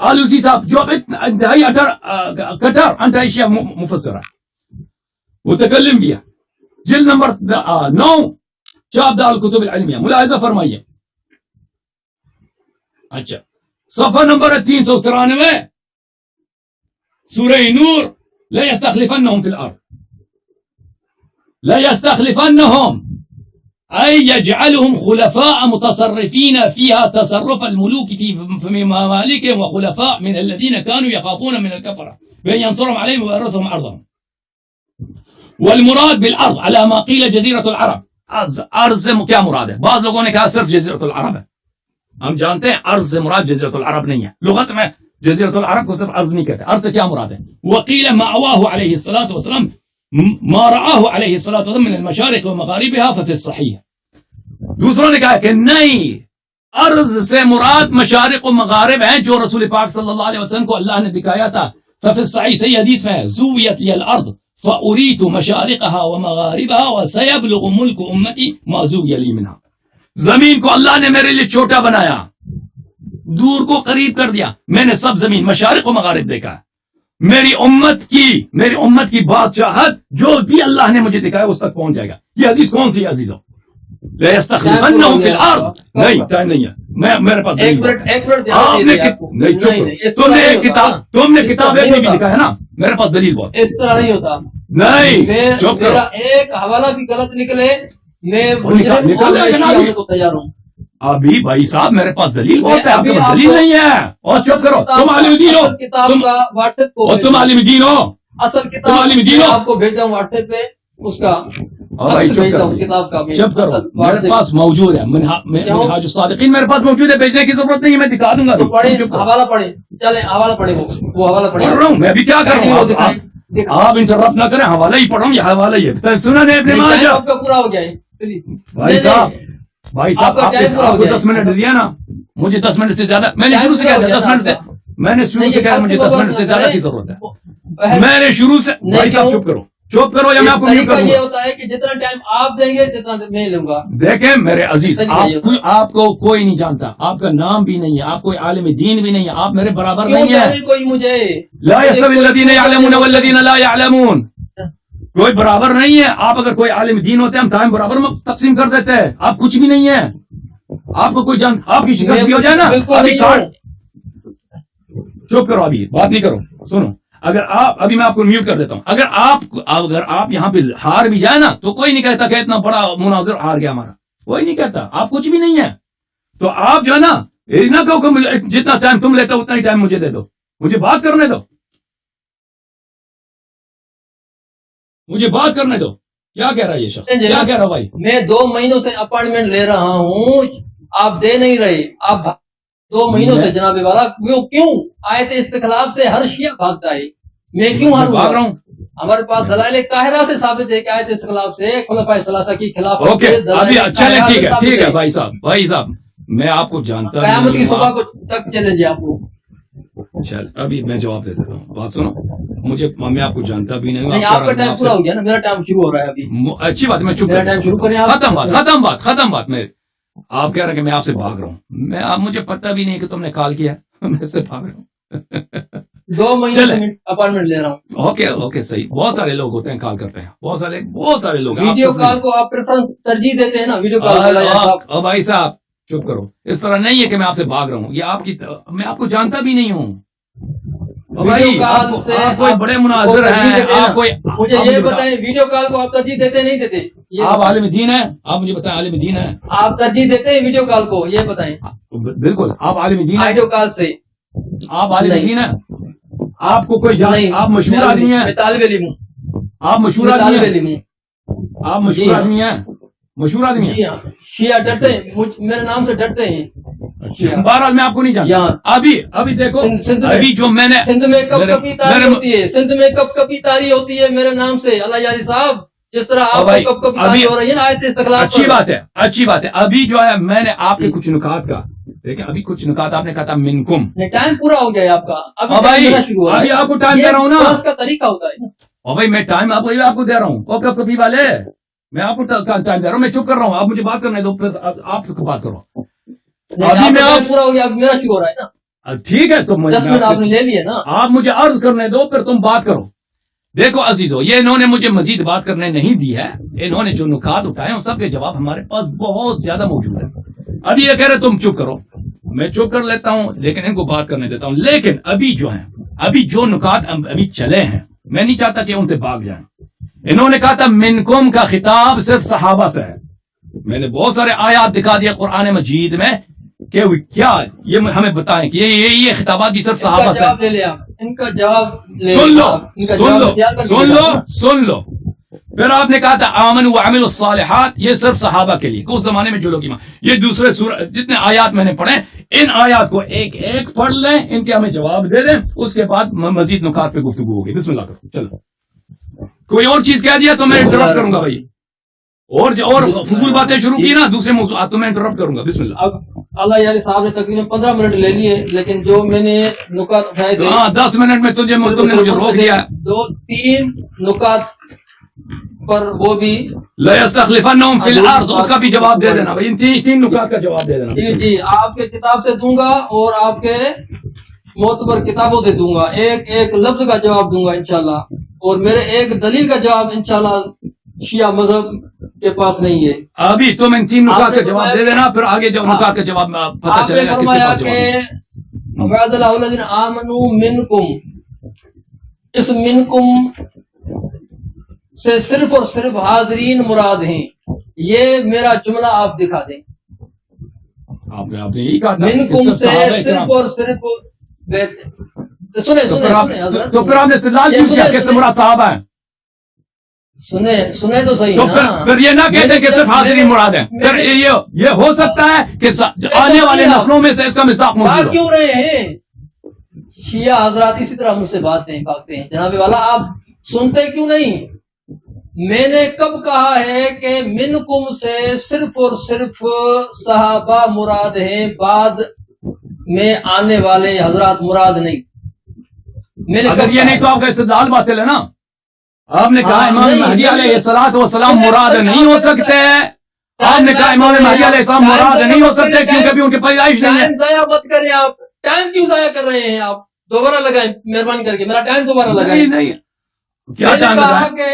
آلوسی صاحب جو انتہائی کٹر انتہائی ایشیا مفسر ہے، متکلم بھی ہے، جلد نمبر 9، چاپ دار الکتب العلمیہ. ملاحظہ فرمائیے. اچھا، صفحہ نمبر 393، سورہ نور، لَيَسْتَخْلِفَنَّهُمْ فِي الْأَرْضِ. لَيَسْتَخْلِفَنَّهُمْ أي يجعلهم خلفاء متصرفين فيها تصرف الملوك في ممالكهم وخلفاء من الذين كانوا يخافون من الكفرة بأن ينصرهم عليهم ويورثهم أرضهم. والمراد بالأرض على ما قيل جزيرة العرب. أرض سے کیا مراد ہے؟ بعض لوگوں نے کہا صرف جزیرۃ العرب ہے. ہم جانتے ہیں ارض سے مراد جزیرۃ العرب نہیں ہے. لغت میں جزیرۃ العرب کو صرف ارض نہیں کہتے. ارض سے کیا مراد ہے؟ وقیل مأواه علیہ الصلاۃ والسلام ما رآه علیہ الصلاۃ والسلام من المشارق ومغاربها ففي الصحیح. دوسروں نے کہا کہ نہیں، ارض سے مراد مشارق و مغارب ہیں جو رسول پاک صلی اللہ علیہ وسلم کو اللہ نے دکھایا تھا. ففي الصحیح صحیح حدیث میں ہے زویت لی الارض فأريت مشارقها ومغاربها وسيبلغ ملك امتی ما زوی لی منها. زمین کو اللہ نے میرے لیے چھوٹا بنایا، دور کو قریب کر دیا. میں نے سب زمین مشارق و مغارب دیکھا. میری امت کی بادشاہت جو بھی اللہ نے مجھے دکھایا اس تک پہنچ جائے گا. یہ حدیث کون سی ہے عزیزوں؟ لَيَسْتَخْلِفَنَّهُمْ فِي الْأَرْضِ. نہیں ٹائم نہیں ہے، میرے پاس ایک منٹ نہیں چپ. تم نے کتاب میں بھی دکھایا نا، میرے پاس دلیل بہت. اس طرح نہیں ہوتا. نہیں چپ کرو. میرا ایک حوالہ بھی غلط نکلے میں کو تیار ہوں. ابھی بھائی صاحب میرے پاس دلیل بہت ہے، آپ کے پاس دلیل نہیں ہے. اور چپ کرو. تم عالم دین ہو، کتاب کا واٹس ایپ کو تم عالم دین ہو، اصل کتاب آپ کو بھیجا ہوں واٹس ایپ پہ اس کا. کتاب کا چپ کرو، میرے پاس موجود ہے. منہاج الصادقین میرے پاس موجود ہے، بھیجنے کی ضرورت نہیں ہے، میں دکھا دوں گا. حوالہ پڑھیں، چلیں حوالہ پڑھیں. وہ حوالہ پڑھیں. پڑھ رہا ہوں میں ابھی. کیا کروں؟ آپ انٹرپٹ نہ کریں. حوالہ ہی پڑھ رہا ہوں. یہ حوالہ ہی ہے. سنا نہیں ابن ماجہ آپ کا پورا ہو گیا ہے. بھائی صاحب آپ کو 10 منٹ دیا نا، مجھے 10 منٹ سے زیادہ. میں نے شروع سے کہا 10 منٹ سے، میں نے شروع سے کہا مجھے 10 منٹ سے زیادہ کی ضرورت ہے. میں نے شروع سے. بھائی صاحب چپ کرو، چپ کرو یا میں آپ کو میوٹ کروں گا. یہ ہوتا ہے کہ جتنا ٹائم آپ دیں گے جتنا میں لوں گا. دیکھیں میرے عزیز، آپ کو کوئی نہیں جانتا، آپ کا نام بھی نہیں ہے، آپ کوئی عالم دین بھی نہیں ہے، آپ میرے برابر نہیں ہیں. کوئی مجھے لا يستوي الذين يعلمون والذين لا يعلمون. کوئی برابر نہیں ہے. آپ اگر کوئی عالم دین ہوتے ہم ٹائم برابر تقسیم کر دیتے. آپ کچھ بھی نہیں ہے. آپ کو کوئی جان، آپ کی شکست بھی ہو جائے نا ابھی کارڈ. چپ کرو، ابھی بات نہیں کرو. سنو، اگر آپ ابھی میں آپ کو میوٹ کر دیتا ہوں. اگر آپ یہاں پہ ہار بھی جائے نا تو کوئی نہیں کہتا کہ اتنا بڑا مناظر ہار گیا ہمارا. کوئی نہیں کہتا. آپ کچھ بھی نہیں ہے. تو آپ جو ہے نا نہ کہو کہ جتنا ٹائم تم لیتے ہو اتنا ہی ٹائم مجھے دے دو. مجھے بات کرنے دو، مجھے بات کرنے دو. کیا کہہ رہا ہے یہ شخص؟ کیا کہہ رہا بھائی؟ میں 2 مہینوں سے اپائنٹمنٹ لے رہا ہوں، آپ دے نہیں رہے. آپ 2 مہینوں سے جناب والا کیوں آیت استخلاف سے ہر شیعہ بھاگتا ہے؟ میں کیوں بھاگ رہا ہوں؟ ہمارے پاس دلائل قاہرہ سے ثابت ہے کہ آیت استخلاف سے خلفائے ثلاثہ کی خلاف. اوکے ابھی چلیں، ٹھیک ہے بھائی صاحب میں آپ کو جانتا ہوں. قیامت کی صبح کو تک چلیں جی آپ کو. چل ابھی میں جواب دے دیتا ہوں. بات سنو، میں آپ کو جانتا بھی نہیں. آپ کا ٹائم پورا ہو گیا نا، میرا ٹائم شروع ہو رہا ہے ابھی. اچھی بات ہے، میں چپ میرا ٹائم شروع کریں. ختم بات. میں آپ کہہ رہے ہیں کہ میں آپ سے بھاگ رہا ہوں. مجھے پتہ بھی نہیں کہ تم نے کال کیا، میں اس سے بھاگ رہا ہوں. 2 مہینے سے اپائنٹمنٹ لے رہا ہوں. اوکے صحیح. بہت سارے لوگ ہوتے ہیں کال کرتے ہیں، بہت سارے لوگ. ویڈیو کال کو آپ ترجیح دیتے ہیں نا. Video call. بھائی صاحب چپ کرو. اس طرح نہیں ہے کہ میں آپ سے بھاگ رہا ہوں. یہ آپ کی، میں آپ کو جانتا بھی نہیں ہوں. بھائی آپ کوئی بڑے مناظر ہیں. آپ کوئی مجھے یہ بتائیں، ویڈیو کال کو آپ ترجیح دیتے نہیں دیتے؟ آپ عالم دین ہیں؟ آپ مجھے بتائیں عالم دین ہیں؟ آپ ترجیح دیتے ہیں ویڈیو کال کو؟ یہ بتائیں. بالکل آپ عالم دین ہیں. ویڈیو کال سے آپ عالم دین ہیں؟ آپ کو کوئی جان؟ آپ مشہور آدمی ہیں؟ میں طالب علم ہوں. آپ مشہور آدمی ہیں؟ آپ مشہور آدمی ہیں؟ مشہور آدمی ہیں؟ شیعہ ڈرتے ہیں میرے نام سے، ڈرتے ہیں. بہرحال میں آپ کو نہیں جانتا. ابھی دیکھو، ابھی جو میں نے سندھ میں کب کبھی تاری ہوتی ہے، سندھ میں کب کبھی تاری ہوتی ہے میرے نام سے. اللہ یاری صاحب، جس طرح آپ کو کب کبھی تاری ہو رہی ہے نا آیت استخلاف. اچھی بات ہے. ابھی جو ہے میں نے آپ کے کچھ نکات کا دیکھیں. ابھی کچھ نکات آپ نے کہا تھا منکم. ٹائم پورا ہو گیا آپ کا. ابھی آپ کو ٹائم دے رہا ہوں نا. اس کا طریقہ ہوتا ہے. اور بھائی میں ٹائم آپ کو دے رہا ہوں. اور کب کبھی والے میں آپ کو ٹائم دے رہا ہوں. میں چپ کر رہا ہوں. آپ مجھے بات کرنے دو، پھر آپ بات کرو. ابھی میں پورا ہو گیا، میرا شروع ہو رہا ہے نا. ٹھیک ہے، تو 10 منٹ آپ نے لے لیے نا. آپ مجھے عرض کرنے دو، پھر تم بات کرو. دیکھو عزیزو، یہ انہوں نے مجھے مزید بات کرنے نہیں دی ہے. انہوں نے جو نکات اٹھائے ہیں سب کے جواب ہمارے پاس بہت زیادہ موجود ہے. ابھی یہ کہہ رہے تم چپ کرو، میں چپ کر لیتا ہوں، لیکن ان کو بات کرنے دیتا ہوں. لیکن ابھی جو نکات ابھی چلے ہیں، میں نہیں چاہتا کہ ان سے بھاگ جائیں. انہوں نے کہا تھا منکم کا خطاب صرف صحابہ سے ہے. میں نے بہت سارے آیات دکھا دیا قرآن مجید میں کہ کیا یہ ہمیں بتائیں کہ یہ خطابات بھی صرف صحابہ سے. ان کا جواب لے سن لو. پھر آپ نے کہا تھا آمنوا وعملوا الصالحات، یہ صرف صحابہ کے لیے، اس زمانے میں جو لوگ ایمان. یہ دوسرے جتنے آیات میں نے پڑھے، ان آیات کو ایک ایک پڑھ لیں، ان کے ہمیں جواب دے دیں، اس کے بعد مزید نکات پہ گفتگو ہوگی. بسم اللہ کرو. چلو کوئی اور چیز کہہ دیا تو میں انٹرپٹ کروں گا بھائی، اور فضول باتیں شروع کی نا دوسرے موضوعات تو میں انٹرپٹ کروں گا. بسم اللہ. اب اللہ یاری صاحب نے تقریباً 15 منٹ لے لیے، لیکن جو میں نے نکات اٹھائے تھے 10 منٹ میں تم نے مجھے روک دیا. 2-3 نکات پر وہ بھی لَيَسْتَخْلِفَنَّهُمْ فِي الْأَرْضِ، اس کا بھی جواب دے دینا بھائی. ان 3 نکات کا جواب دے دینا. جی آپ کے کتاب سے دوں گا اور آپ کے معتبر کتابوں سے دوں گا، ایک ایک لفظ کا جواب دوں گا انشاءاللہ. اور میرے ایک دلیل کا جواب انشاءاللہ شیعہ مذہب کے پاس نہیں ہے. ابھی تم ان 3 نکات کا جواب دے دینا، پھر آگے جو نکات کا جواب پتہ چلے گا کس کے پاس جواب ہے. وعد اللہ الذین آمنوا منکم، اس منکم سے صرف اور صرف حاضرین مراد ہیں. یہ میرا جملہ آپ دکھا دیں. آپ نے یہی کہا تھا منکم سے صرف اور صرف سنیں تو پھر آپ نے استدلال کیوں کیا کس سے مراد صحابہ ہیں؟ سنیں تو صحیح تو پھر یہ نہ کہتے کہ صرف حاضرین مراد ہیں. پھر یہ ہو سکتا ہے کہ آنے والے نسلوں میں سے اس کا مصداق موجود ہو. کیوں رہے ہیں شیعہ حضرات اسی طرح مجھ سے باتیں بھاگتے ہیں؟ جناب والا آپ سنتے کیوں نہیں؟ میں نے کب کہا ہے کہ منکم سے صرف اور صرف صحابہ مراد ہیں، بعد میں آنے والے حضرات مراد نہیں. میں نے اگر یہ نہیں تو آپ کا استدلال باطل ہے نا. آپ نے کہا امام مہدی علیہ الصلوۃ والسلام مراد نہیں ہو سکتے. آپ نے کہا امام مہدی علیہ السلام مراد نہیں ہو سکتے کیونکہ ابھی ان کی پیدائش نہیں ہے. ٹائم ضائع مت کریں آپ. ٹائم کیوں ضائع کر رہے ہیں آپ؟ دوبارہ لگائیں مہربانی کر کے، میرا ٹائم دوبارہ لگائیں. نہیں کیا ٹائم لگائیں؟ کہ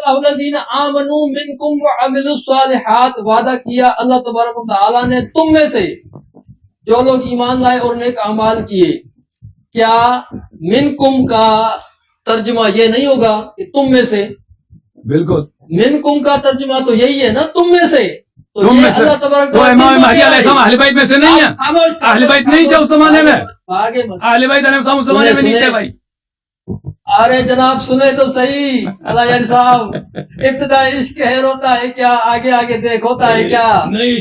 الذین آمنوا منکم وعملوا الصالحات، وعدہ کیا اللہ تبارک و تعالیٰ نے تم میں سے جو لوگ ایمان لائے اور نیک اعمال کیے. کیا منکم کا ترجمہ یہ نہیں ہوگا کہ تم میں سے؟ بالکل منکم کا ترجمہ تو یہی ہے نا، تم میں سے. تم میں سے تو امام مہدی علیہ السلام اہل بیت میں سے نہیں ہے. اہل بیت نہیں تھے اس زمانے میں. اہل بیت علیہ السلام اس زمانے میں نہیں تھے بھائی. ارے جناب سنے تو صحیح. اللہ یار صاحب ابتدا عشق خیر ہوتا ہے کیا؟ آگے آگے دیکھ ہوتا ہے کیا؟ نہیں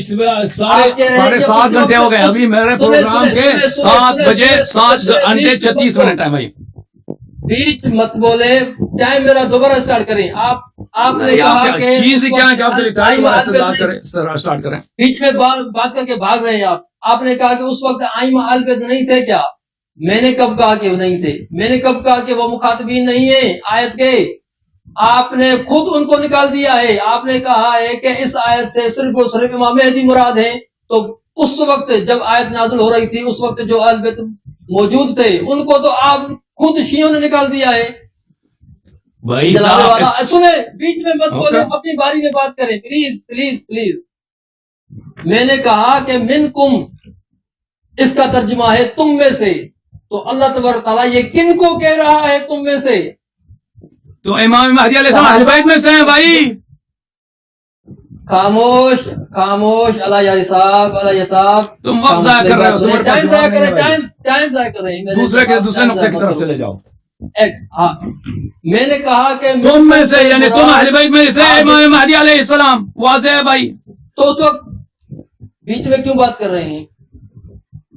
7:30 گھنٹے ہو گئے ابھی میرے پروگرام کے 7 بجے 7:36 ہے بھائی. بیچ مت بولے. ٹائم میرا دوبارہ اسٹارٹ کریں. آپ نے کہا کہ چیز کیا ہے کہ آپ اسٹارٹ کریں. بیچ میں بات کر کے بھاگ رہے ہیں آپ. آپ نے کہا کہ اس وقت آئمہ اہل بیت نہیں تھے کیا؟ میں نے کب کہا کہ وہ نہیں تھے؟ میں نے کب کہا کہ وہ مخاطبین نہیں ہیں آیت کے؟ آپ نے خود ان کو نکال دیا ہے. آپ نے کہا ہے کہ اس آیت سے صرف اور صرف امام مہدی مراد ہیں. تو اس وقت جب آیت نازل ہو رہی تھی اس وقت جو اہل بیت موجود تھے ان کو تو آپ خود شیعوں نے نکال دیا ہے. بھائی سنیں بیچ میں مت بولے، اپنی باری میں بات کریں پلیز پلیز پلیز. میں نے کہا کہ منکم اس کا ترجمہ ہے تم میں سے. تو اللہ تبارک تعالیٰ یہ کن کو کہہ رہا ہے تم میں سے؟ تو امام مہدی علیہ السلام اہل بیت میں سے ہیں بھائی. خاموش خاموش. اللہ یاری صاحب تم وقت ضائع کر رہے ہو. ٹائم ضائع کر رہے ہیں. دوسرے نقطے کی طرف چلے جاؤ. میں نے کہا کہ تم میں سے یعنی تم اہل بیت میں سے امام مہدی علیہ السلام واضح ہے بھائی. تو اس وقت بیچ میں کیوں بات کر رہے ہیں؟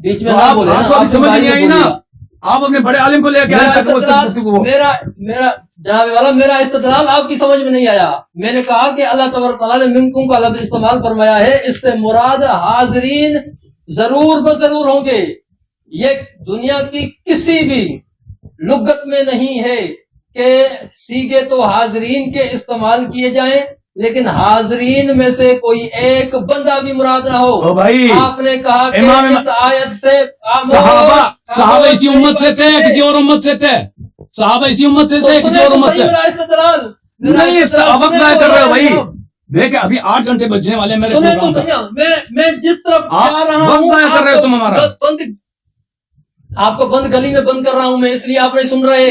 بیچ میں آپ کو ابھی سمجھ نہیں آئی نا. آپ اپنے بڑے عالم کو لے کے آئے تک وہ صرف گفتگو. میرا جناب والا میرا استدلال آپ کی سمجھ میں نہیں آیا. میں نے کہا کہ اللہ تبارک تعالیٰ نے منکم کا لفظ استعمال فرمایا ہے، اس سے مراد حاضرین ضرور بضرور ہوں گے. یہ دنیا کی کسی بھی لغت میں نہیں ہے کہ سیغے تو حاضرین کے استعمال کیے جائیں لیکن حاضرین میں سے کوئی ایک بندہ بھی مراد نہ ہو. بھائی آپ نے کہا کہ اس آیت سے صحابہ اسی امت سے تھے کسی اور امت سے تھے؟ صحابہ اسی امت سے تھے کسی اور امت سے نہیں. وقت ضائع کر رہے ہو بھائی. دیکھیں ابھی 8 گھنٹے بجنے والے میرے پروگرام میں جس طرف جا رہا ہوں وقت ضائع کر رہے ہو تم ہمارا. آپ کو بند گلی میں بند کر رہا ہوں میں، اس لیے آپ نہیں سن رہے.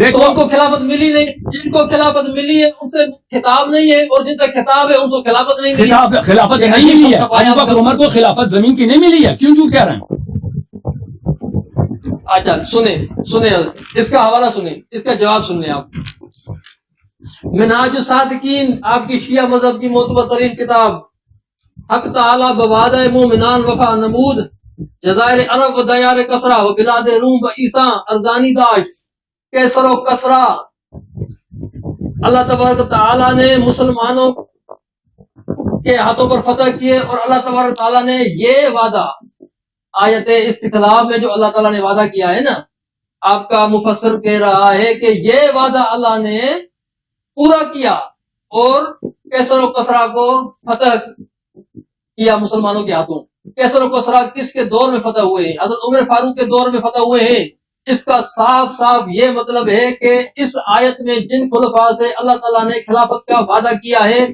دیکھو ان کو خلافت ملی نہیں. جن کو خلافت ملی ہے ان سے خطاب نہیں ہے, اور جن سے خطاب ہے ان کو خلافت نہیں ملی. خلافت نہیں ملی ہے. ابو بکر عمر کو خلافت زمین کی نہیں ملی ہے, کیوں جھوٹ کہہ رہے ہیں؟ اچھا سنیں اس کا حوالہ سنیں, اس کا جواب سن لیں آپ. منہاج الصادقین آپ کی شیعہ مذہب کی معتبر ترین کتاب. حق تعالی بوعدہ مومنان وفا نمود, جزائر عرب و دیار کسرا و بلاد روم و عیسیٰ ارزانی داشت کیسر و کسرا. اللہ تبارک تعالی نے مسلمانوں کے ہاتھوں پر فتح کیے, اور اللہ تبارک تعالی نے یہ وعدہ آیت استخلاف میں جو اللہ تعالیٰ نے وعدہ کیا ہے نا, آپ کا مفسر کہہ رہا ہے کہ یہ وعدہ اللہ نے پورا کیا اور کیسر و کسرا کو فتح کیا مسلمانوں کے ہاتھوں. کیسر و کسرا کس کے دور میں فتح ہوئے ہیں؟ حضرت عمر فاروق کے دور میں فتح ہوئے ہیں. اس کا صاف صاف یہ مطلب ہے کہ اس آیت میں جن خلفاء سے اللہ تعالیٰ نے خلافت کا وعدہ کیا ہے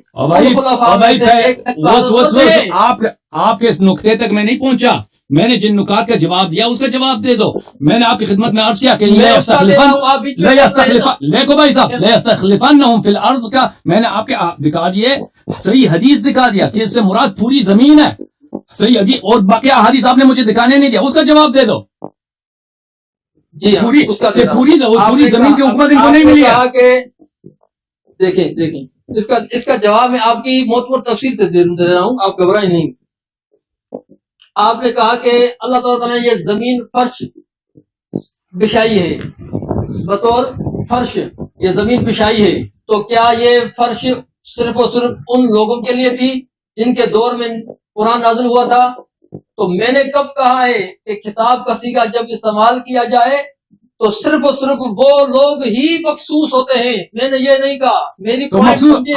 آپ کے اس نقطے تک میں نہیں پہنچا. میں نے جن نکات کا جواب دیا اس کا جواب دے دو. میں نے آپ کی خدمت میں عرض کیا کہ لیستخلفنہم فی الارض کا میں نے آپ کے دکھا دیے, صحیح حدیث دکھا دیا کہ اس سے مراد پوری زمین ہے. صحیح حدیث اور باقی حدیث آپ نے مجھے دکھانے نہیں دیا, اس کا جواب دے دو. جی پوری زمین کی حکومت ان کو نہیں ملی ہے. دیکھیں اس کا جواب میں آپ کی معتبر تفصیل سے دے رہا ہوں, آپ گھبرائیں نہیں. آپ نے کہا کہ اللہ تعالیٰ نے یہ زمین فرش بچھائی ہے, بطور فرش یہ زمین بچھائی ہے, تو کیا یہ فرش صرف اور صرف ان لوگوں کے لیے تھی جن کے دور میں قرآن نازل ہوا تھا؟ تو میں نے کب کہا ہے کہ خطاب کا صیغہ جب استعمال کیا جائے تو صرف اور صرف وہ لوگ ہی مخصوص ہوتے ہیں. میں نے یہ نہیں کہا. میری تو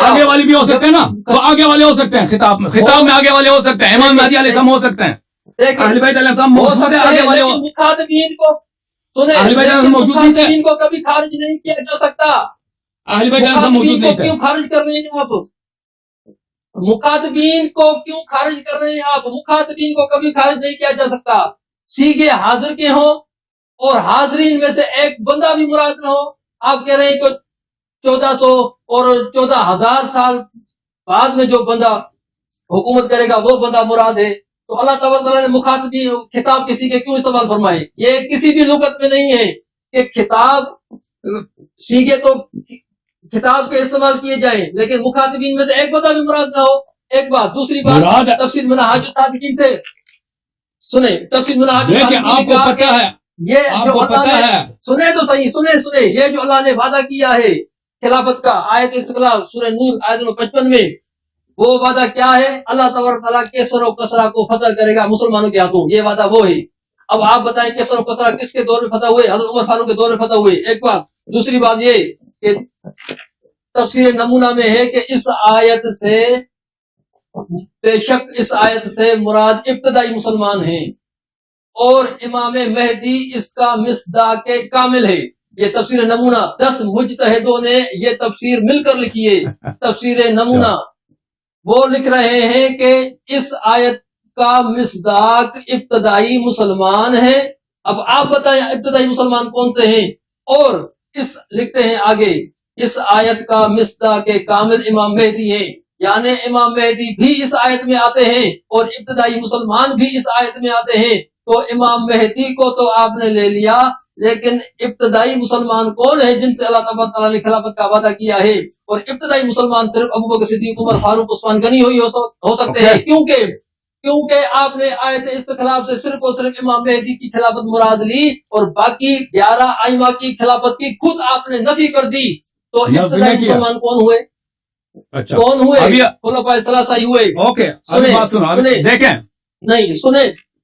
آگے والے بھی ہو سکتے ہیں نا, تو آگے والے ہو سکتے ہیں. خطاب میں آگے والے ہو سکتے ہیں. امام مہدی علیہ السلام ہو سکتے ہیں. اہل بیت علیہ السلام موجود ہیں. آگے والے مخاطبین کو سنیں, اہل بیت علیہ موجود نہیں تھے. مخاطبین کو کبھی خارج نہیں کیا جا سکتا. اہل بیت علیہ موجود نہیں تھے. کیوں خارج کر رہے ہیں آپ؟ مخاطبین کو کیوں خارج کر رہے ہیں آپ؟ مخاطبین کو کبھی خارج نہیں کیا جا سکتا. سیگے حاضر کے ہوں اور حاضرین میں سے ایک بندہ بھی مراد نہ ہو. آپ کہہ رہے ہیں کہ 1400 اور 14,000 سال بعد میں جو بندہ حکومت کرے گا وہ بندہ مراد ہے. تو اللہ تعالیٰ نے مخاطبی خطاب کسی کے کیوں استعمال فرمائے؟ یہ کسی بھی لغت میں نہیں ہے کہ خطاب سیگے تو خطاب کے استعمال کیے جائیں, لیکن مخاطبین میں سے ایک بندہ بھی مراد نہ ہو. ایک بات. دوسری بات, تفسیر منہاج الصادقین سے سنیں. تفسیر منہاج الصادقین آپ کو پتہ ہے, یہ جو اللہ نے سنیں تو صحیح, سنیں یہ جو اللہ نے وعدہ کیا ہے خلافت کا, آیت استقلال سورہ نور آیت نمبر 55 میں, وہ وعدہ کیا ہے؟ اللہ تبارک تعالیٰ کیسر و کسرا کو فتح کرے گا مسلمانوں کے ہاتھوں. یہ وعدہ وہ ہے. اب آپ بتائیں کیسر و کسرا کس کے دور میں فتح ہوئے؟ حضرت عمر فاروق کے دور میں فتح ہوئے. ایک بات. دوسری بات یہ کہ تفسیر نمونہ میں ہے کہ اس آیت سے بے شک اس آیت سے مراد ابتدائی مسلمان ہیں, اور امام مہدی اس کا مصداق کامل ہے. یہ تفسیر نمونہ 10 مجتہدوں نے یہ تفسیر مل کر لکھی ہے. تفسیر نمونہ وہ لکھ رہے ہیں کہ اس آیت کا مصداق ابتدائی مسلمان ہے. اب آپ بتائیں ابتدائی مسلمان کون سے ہیں؟ اور اس لکھتے ہیں آگے, اس آیت کا مصداق کامل امام مہدی ہے. یعنی امام مہدی بھی اس آیت میں آتے ہیں اور ابتدائی مسلمان بھی اس آیت میں آتے ہیں. تو امام مہدی کو تو آپ نے لے لیا, لیکن ابتدائی مسلمان کون ہے جن سے اللہ تعالیٰ نے خلافت کا وعدہ کیا ہے؟ اور ابتدائی مسلمان صرف ابو بکر صدیق, عمر فاروق, عثمان غنی ہو سکتے ہیں. کیونکہ آپ نے آیت استخلاف سے صرف اور صرف امام مہدی کی خلافت مراد لی, اور باقی 11 ائمہ کی خلافت کی خود آپ نے نفی کر دی. تو ابتدائی مسلمان کون ہوئے؟ کون ہوئے؟ خلفائے ثلاثہ ہی ہوئے. دیکھیں نہیں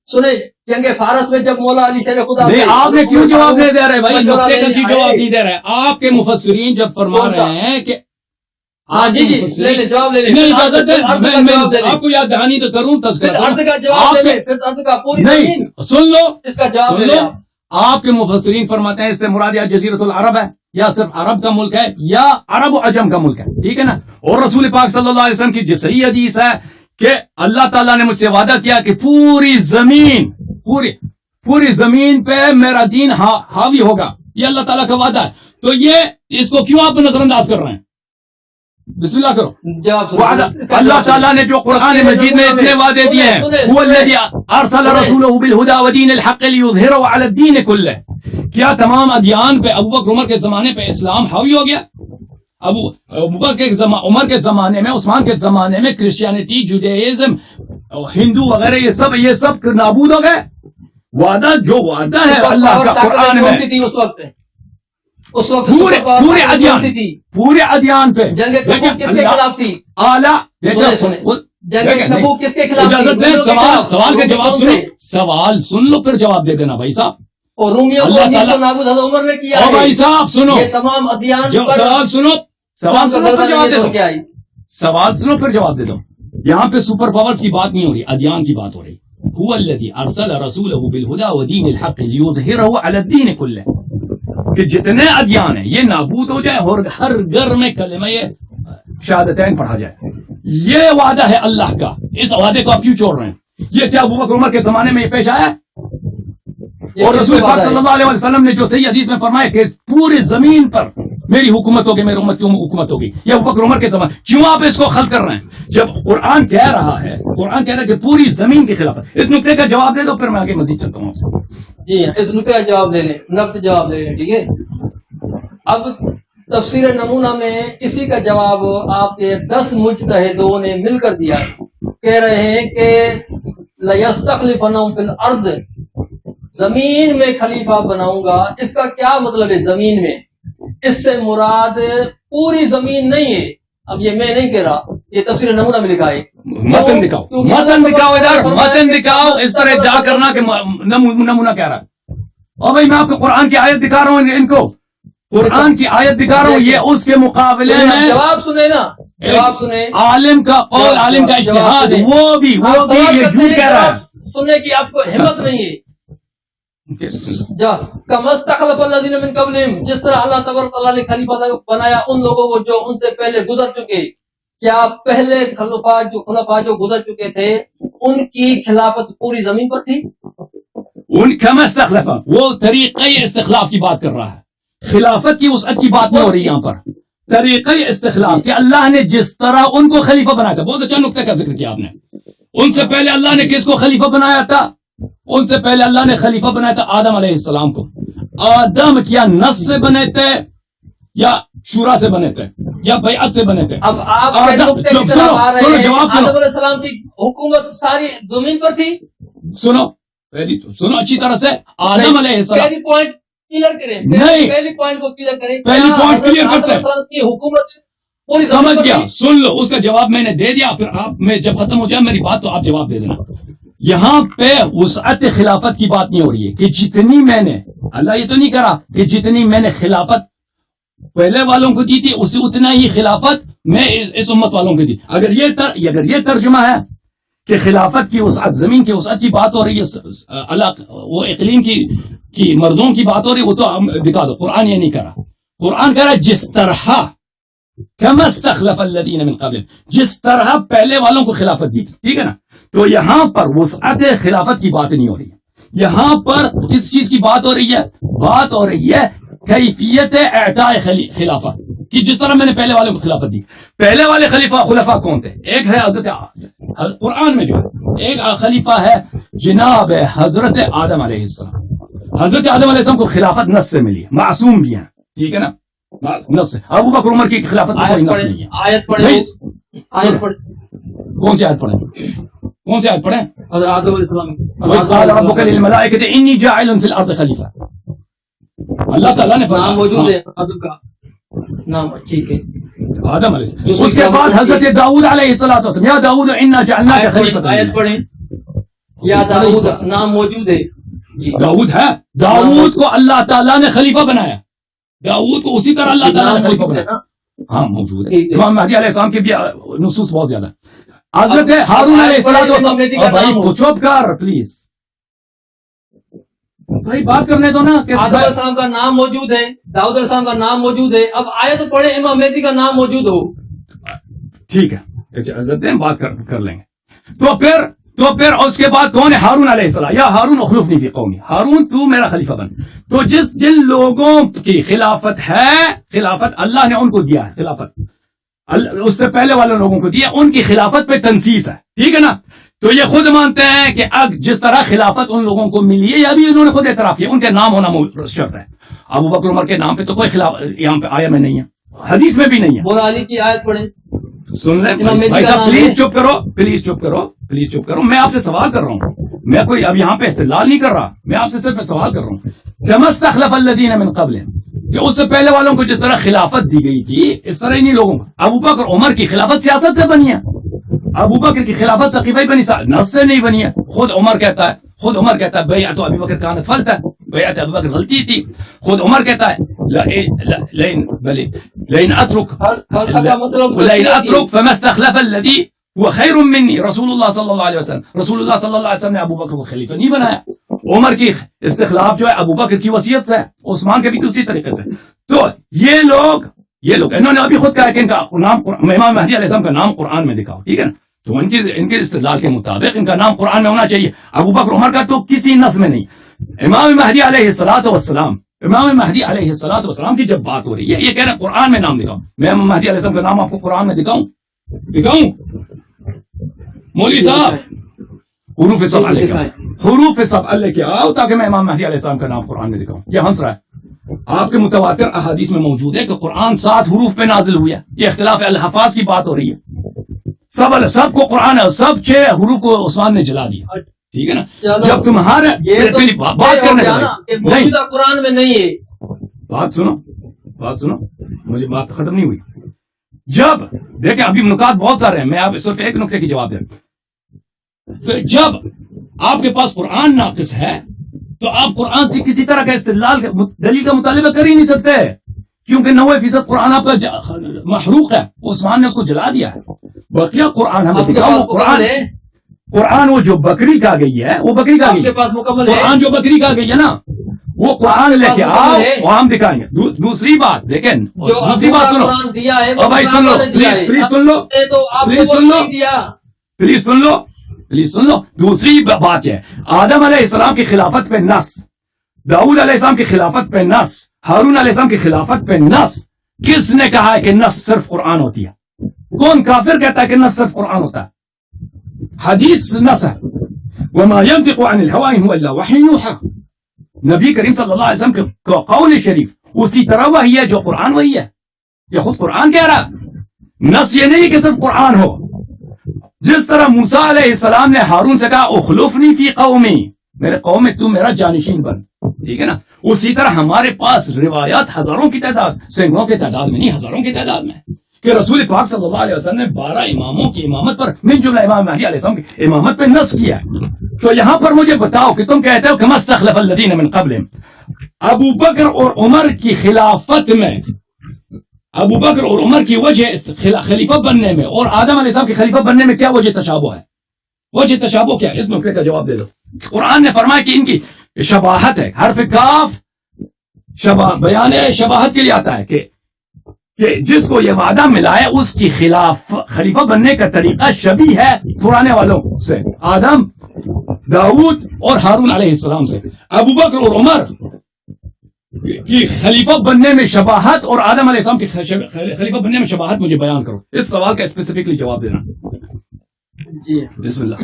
سنیں جنگ فارس میں جب مولا علی شیر خدا, آپ نے کیوں جواب نہیں دے رہے بھائی؟ نقطے کا کیوں جواب نہیں دے رہے؟ آپ کے مفسرین جب فرما رہے ہیں کہ جی جواب لے لیں, اجازت ہے میں آپ کو یاد دہانی تو کروں تذکرہ. نہیں سن لو, اس کا جواب لے لیں. آپ کے مفسرین فرماتے ہیں اس سے مراد یا جزیرۃ العرب ہے, یا صرف عرب کا ملک ہے, یا عرب و عجم کا ملک ہے. ٹھیک ہے نا. اور رسول پاک صلی اللہ علیہ وسلم کی جو صحیح حدیث ہے کہ اللہ تعالیٰ نے مجھ سے وعدہ کیا کہ پوری زمین پہ میرا دین حاوی ہوگا. یہ اللہ تعالیٰ کا وعدہ ہے. تو یہ اس کو کیوں آپ نظر انداز کر رہے ہیں؟ بسم اللہ کرو. جواب سنو. وعدہ اللہ تعالیٰ نے جو قرآن مجید میں اتنے وعدے دیے ہیں, هو الذي ارسل رسوله بالهدى ودين الحق ليظهره على الدين كله. کیا تمام ادیان پہ ابو بکر عمر کے زمانے پہ اسلام حاوی ہو گیا؟ ابو بکر عمر کے زمانے میں, عثمان کے زمانے میں کرسچینٹی, جوڈائزم, ہندو وغیرہ یہ سب نابود ہو گئے. وعدہ جو وعدہ ہے اللہ کا قرآن میں اس وقت پورے ادیان پہ جنگ تبوک کس کے خلاف تھی؟ اعلیٰ جنگ تبوک کس کے خلاف اجازت دیں, سوال کا جواب سنو, سوال سن لو پھر جواب دے دینا بھائی صاحب. اور رومیوں کو نابود حضرت عمر نے کیا. بھائی صاحب سنو, یہ تمام ادیان سوال سنو پھر جواب دے دو. سوال سنو پھر جواب دے دو. یہاں پہ سپر پاورز کی بات نہیں ہو رہی, ادیان کی بات ہو رہی. هو الذي ارسل رسوله بالهدى ودين الحق ليظهره على الدين كله. کہ جتنے ادیان ہیں یہ نابود ہو جائے اور ہر گھر میں کلمہ شہادتین پڑھا جائے. یہ وعدہ ہے اللہ کا. اس وعدے کو آپ کیوں چھوڑ رہے ہیں؟ یہ کیا ابو بکر عمر کے زمانے میں یہ پیش آیا؟ اور رسول پاک صلی اللہ علیہ وسلم نے جو صحیح حدیث میں فرمایا کہ پوری زمین پر میری حکومت ہوگی, میری امت کی حکومت ہوگی, یہ ابو بکر عمر کے زمانے. کیوں آپ اس کو خلط کر رہے ہیں جب قرآن کہہ رہا ہے کہ پوری زمین کے خلاف؟ اس نقطے کا جواب دے دو پھر میں آگے مزید چلتا ہوں آپ سے. جی اس نقطے کا جواب لے لیں, نقد جواب لے لیں. ٹھیک ہے, اب تفسیر نمونہ میں اسی کا جواب آپ کے 10 مجتہدوں نے مل کر دیا. کہہ رہے ہیں کہ لَيَسْتَخْلِفَنَّهُمْ فِي الْأَرْضِ, زمین میں خلیفہ بناؤں گا. اس کا کیا مطلب ہے زمین میں؟ اس سے مراد پوری زمین نہیں ہے. اب یہ میں نہیں کہہ رہا, یہ تفسیر نمونہ میں لکھا ہے. متن دکھاؤ ادھر, متن دکھاؤ. اس طرح ادعا کرنا کہ نمونہ کہہ رہا ہے. اور بھائی میں آپ کو قرآن کی آیت دکھا رہا ہوں, ان کو قرآن کی آیت دکھا رہا ہوں. یہ اس کے مقابلے میں جواب سنیں نا, جواب سنیں. عالم کا قول, عالم کا اجتہاد, وہ بھی یہ جھوٹ کہہ رہا ہے. سننے کی آپ کو ہمت نہیں ہے. کما استخلف الذین من قبلہم, جس طرح اللہ تبارک تعالیٰ نے خلیفہ بنایا ان لوگوں کو جو ان سے پہلے گزر چکے. کیا پہلے خلفاء جو گزر چکے تھے ان کی خلافت پوری زمین پر تھی؟ ان کما استخلف, وہ طریقہ استخلاف کی بات کر رہا ہے. خلافت کی وسعت کی بات نہیں ہو رہی یہاں پر. طریقہ استخلاف کہ اللہ نے جس طرح ان کو خلیفہ بنایا تھا. بہت اچھا نقطہ کا ذکر کیا آپ نے. ان سے پہلے اللہ نے کس کو خلیفہ بنایا تھا؟ ان سے پہلے اللہ نے خلیفہ بنایا تھا آدم علیہ السلام کو. آدم کیا نص سے بنے تھے یا شورا سے بنے تھے یا بیعت سے بنے تھے؟ اب آپ سنو جواب سنو. آدم علیہ السلام کی حکومت ساری زمین پر تھی. سنو اچھی طرح سے. آدم علیہ السلام پہلی پوائنٹ کلیئر کریں. نہیں, پہلی پوائنٹ کو کلیئر کریں. پہلی پوائنٹ کلیئر کرتے ہیں. کی حکومت پوری سمجھ گیا, سن لو. اس کا جواب میں نے دے دیا. پھر آپ میں جب ختم ہو جائے میری بات تو آپ جواب دے دینا. یہاں پہ وسعت خلافت کی بات نہیں ہو رہی ہے کہ جتنی میں نے, اللہ یہ تو نہیں کرا کہ جتنی میں نے خلافت پہلے والوں کو دی تھی اسی اتنا ہی خلافت میں اس امت والوں کو دی. اگر یہ ترجمہ ہے کہ خلافت کی وسعت, زمین کی وسعت کی بات ہو رہی ہے, اللہ وہ اقلیم کی مرضوں کی بات ہو رہی ہے, وہ تو دکھا دو. قرآن یہ نہیں کرا. قرآن کہہ رہا ہے جس طرح کما استخلف الذین من قبل, جس طرح پہلے والوں کو خلافت دی تھی. ٹھیک ہے نا. تو یہاں پر وسعت خلافت کی بات نہیں ہو رہی ہے. یہاں پر کس چیز کی بات ہو رہی ہے؟ بات ہو رہی ہے کیفیت اعطاء خلافہ کہ جس طرح میں نے پہلے والوں کو خلافت دی. پہلے والے خلیفہ کون تھے؟ ایک ہے حضرت, قرآن میں جو ایک خلیفہ ہے جناب حضرت آدم علیہ السلام. حضرت آدم علیہ السلام کو خلافت نص سے ملی, معصوم بھی ہیں. ٹھیک ہے نا, نص سے. ابو بکر عمر کی خلافت میں کوئی نص نہیں ہے. آیت پڑھیں. کون سی آیت پڑھیں؟ کون سی آیت پڑھیں؟ آدم علیہ السلام. وَإِذْ قَالَ رَبُّكَ لِلْمَلَائِكَةِ إِنِّي جَاعِلٌ فِي الْأَرْضِ خَلِيفَةً. اللہ تعالیٰ نے نام موجود ہے آدم کا نام. ٹھیک ہے, آدم علیہ السلام. اس کے بعد حضرت داؤد علیہ السلام, یا داؤد انا جعلناک خلیفۃ. آیت پڑھیں. یا داؤد نام موجود ہے. داؤد ہے. داؤد کو اللہ تعالیٰ نے خلیفہ بنایا. داؤد کو اسی طرح اللہ تعالیٰ نے خلیفہ بنایا. ہاں موجود ہے. امام مہدی علیہ السلام کے بھی نصوص بہت زیادہ. حضرت ہارون علیہ السلام. بھائی چپ کر پلیز, بھائی بات کرنے دو نا. آدم علیہ السلام کا نام موجود ہے, داؤد علیہ السلام کا نام موجود ہے. اب آیت پڑھے امام مہدی کا نام موجود ہو. ٹھیک ہے, اجازت دیں بات کر لیں گے. تو پھر تو پھر اس کے بعد کون ہے؟ ہارون علیہ السلام. یا ہارون اخلفنی فی قومی، ہارون تو میرا خلیفہ بن. تو جن لوگوں کی خلافت ہے، خلافت اللہ نے ان کو دیا ہے، خلافت اس سے پہلے والے لوگوں کو دیا، ان کی خلافت پہ تنسیس ہے، ٹھیک ہے نا. تو یہ خود مانتے ہیں کہ جس طرح خلافت ان لوگوں کو ملی ہے، یا بھی انہوں نے خود اعتراف کیا، ان کے نام ہونا شرط ہے. ابو بکر عمر کے نام پہ تو کوئی خلاف یہاں پہ آیا میں نہیں ہے، حدیث میں بھی نہیں ہے. مولا علی کی آیت پڑھیں. سن لیں بھائی صاحب، پلیز چپ کرو، پلیز چپ کرو، پلیز چپ کرو. میں آپ سے سوال کر رہا ہوں، میں کوئی اب یہاں پہ استدلال نہیں کر رہا، میں آپ سے صرف سوال کر رہا ہوں. كما استخلف الذين من قبلهم، کہ اس سے پہلے والوں کو جس طرح خلافت دی گئی تھی اس طرح انہی لوگوں کو. ابو بکر عمر کی خلافت سیاست سے بنی ہے، ابو بکر کی خلافت سقیفہ بنی نص سے نہیں بنی ہے. خود عمر کہتا ہے بیعت ابی بکر کانت فلتہ، بیعت ابو بکر غلطی تھی. خود عمر کہتا ہے لئن اترک فما استخلف الذی هو خیر منی. رسول اللہ صلی اللہ علیہ وسلم نے ابو بکر کو خلیفہ نہیں بنایا. عمر کی استخلاف جو ہے ابو بکر کی وصیت سے ہے، عثمان کے بھی اسی طریقے سے. تو یہ لوگ انہوں نے ابھی خود کہا کہ ان کا نام امام مہدی علیہ السلام کا نام قرآن میں دکھاؤ، ٹھیک ہے نا. تو ان کے استدلال کے مطابق ان کا نام قرآن میں ہونا چاہیے. ابو بکر عمر کا تو کسی نص میں نہیں. امام مہدی علیہ السلام کی جب بات ہو رہی ہے، یہ کہہ رہے ہیں قرآن میں نام دکھاؤ. میں امام مہدی علیہ السلام کا نام آپ کو قرآن میں دکھاؤں مولوی صاحب؟ حروف سبع لے کے آؤ تاکہ میں امام مہدی علیہ السلام کا نام قرآن میں دکھاؤں. یہ ہنس رہا ہے. آپ کے متواتر احادیث میں موجود ہے کہ قرآن 7 حروف پہ نازل ہوئی ہے. یہ اختلاف الحفاظ کی بات ہو رہی ہے. سب کو قرآن ہے، سب 6 حروف کو عثمان نے جلا دیا، ٹھیک ہے نا. جب تمہارے بات کرنے نہیں، قرآن میں نہیں ہے. بات سنو، مجھے بات ختم نہیں ہوئی. جب دیکھیں ابھی نکات بہت سارے ہیں، میں آپ صرف ایک نقطے کی جواب دیں. تو جب آپ کے پاس قرآن ناقص ہے تو آپ قرآن سے کسی طرح کا استدلال دلیل کا مطالبہ کر ہی نہیں سکتے، کیونکہ 90% قرآن آپ کا محروق ہے. عثمان نے اس کو جلا دیا ہے. بقیہ قرآن ہمیں دکھاؤ. قرآن وہ جو بکری کا گئی ہے، وہ بکری کا گئی ہے. قرآن جو بکری کا گئی ہے نا، وہ قرآن لے کے آؤ، وہ ہم دکھائیں گے. دوسری بات دیکھیں، دوسری بات سنو بھائی، سن لو پلیز سن لو. دوسری بات ہے، آدم علیہ السلام کی خلافت پہ نص، داؤد علیہ السلام کی خلافت پہ نص، ہارون علیہ السلام کی خلافت پہ نص. کس نے کہا ہے کہ نص صرف قرآن ہوتی ہے؟ کون کافر کہتا ہے کہ نص صرف قرآن ہوتا ہے؟ حدیث نص ہے. وما ينطق عن الهوى ان هو الا وحي يوحى. نبی کریم صلی اللہ علیہ وسلم کا قول شریف اسی طرح وہی ہے جو قرآن وہی ہے. یہ خود قرآن کہہ رہا. نص یہ نہیں کہ صرف قرآن ہو. جس طرح موسیٰ علیہ السلام نے ہارون سے کہا اخلفنی فی قومی، میرے قوم میں تو میرا جانشین بن، ٹھیک ہے نا. اسی طرح ہمارے پاس روایات ہزاروں کی تعداد، سینکڑوں کی تعداد میں نہیں، ہزاروں کی تعداد میں، کہ رسول پاک صلی اللہ علیہ وسلم نے 12 اماموں کی امامت پر من جملہ امام مہدی علیہ السلام کی امامت پہ نص کیا ہے. تو یہاں پر مجھے بتاؤ کہ تم کہتے ہو کما استخلف الذین من قبلہم، ابو بکر اور عمر کی خلافت میں، ابو بکر اور عمر کی وجہ خلیفہ بننے میں اور آدم علیہ السلام کے خلیفہ بننے میں کیا وجہ تشابہ ہے؟ وجہ تشابہ کیا ہے؟ اس نقطے کا جواب دے دو. قرآن نے فرمایا کہ ان کی شباہت ہے، حرف کاف بیان شباہت کے لیے آتا ہے کہ جس کو یہ وعدہ ملا ہے اس کی خلیفہ بننے کا طریقہ شبیہ ہے پرانے والوں سے، آدم، داؤد اور ہارون علیہ السلام سے. ابو بکر اور عمر کی خلیفہ بننے میں شباہت اور آدم علیہ السلام کی خلیفہ بننے میں شباہت مجھے بیان کرو. اس سوال کا اسپیسیفکلی جواب دینا. جی بسم اللہ.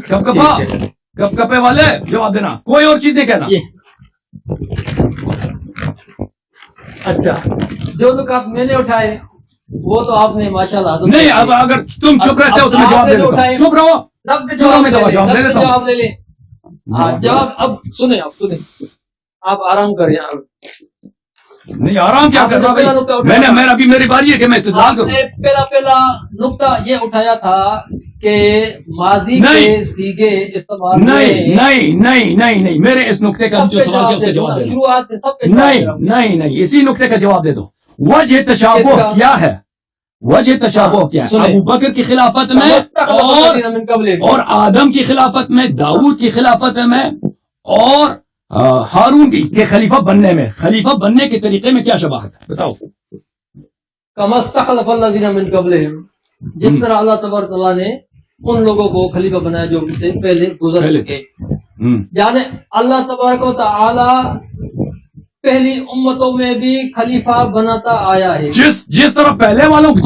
کب کپے والے جواب دینا، کوئی اور چیز نہیں کہنا. اچھا، جو نکات میں نے اٹھائے وہ تو آپ نے ماشاءاللہ نہیں. اب اگر تم چپ رہتے ہو تو میں جواب دے دیتا ہوں. چپ رہو، میں جواب دے دیتا ہوں. جواب لے لیں. جواب اب سنیں، آپ آرام کریں. نہیں آرام کیا کر رہا میں ابھی میری باری ہے کہ میں استدلال کروں. پہلا نقطہ یہ اٹھایا تھا کہ ماضی کے سیگے استعمال نہیں میرے اس نقطے کا جو سوال کیا اس کا جواب دے دو. نہیں اسی نقطے کا جواب دے دو. وجہ تشابہ کیا ہے؟ وجہ تشابہ کیا ہے؟ ابو بکر کی خلافت میں اور آدم کی خلافت میں، داؤد کی خلافت میں اور ہارون کے خلیفہ بننے میں، خلیفہ بننے کے طریقے میں کیا شباہت ہے؟ بتاؤ. کما استخلف الذین من قبلہم، جس طرح اللہ تبارک تعالیٰ نے ان لوگوں کو خلیفہ بنایا جو ان سے پہلے گزر چکے. یعنی اللہ تبارک و تعالی پہلی امتوں میں بھی خلیفہ بناتا آیا ہے. جس طرح پہلے والوں کو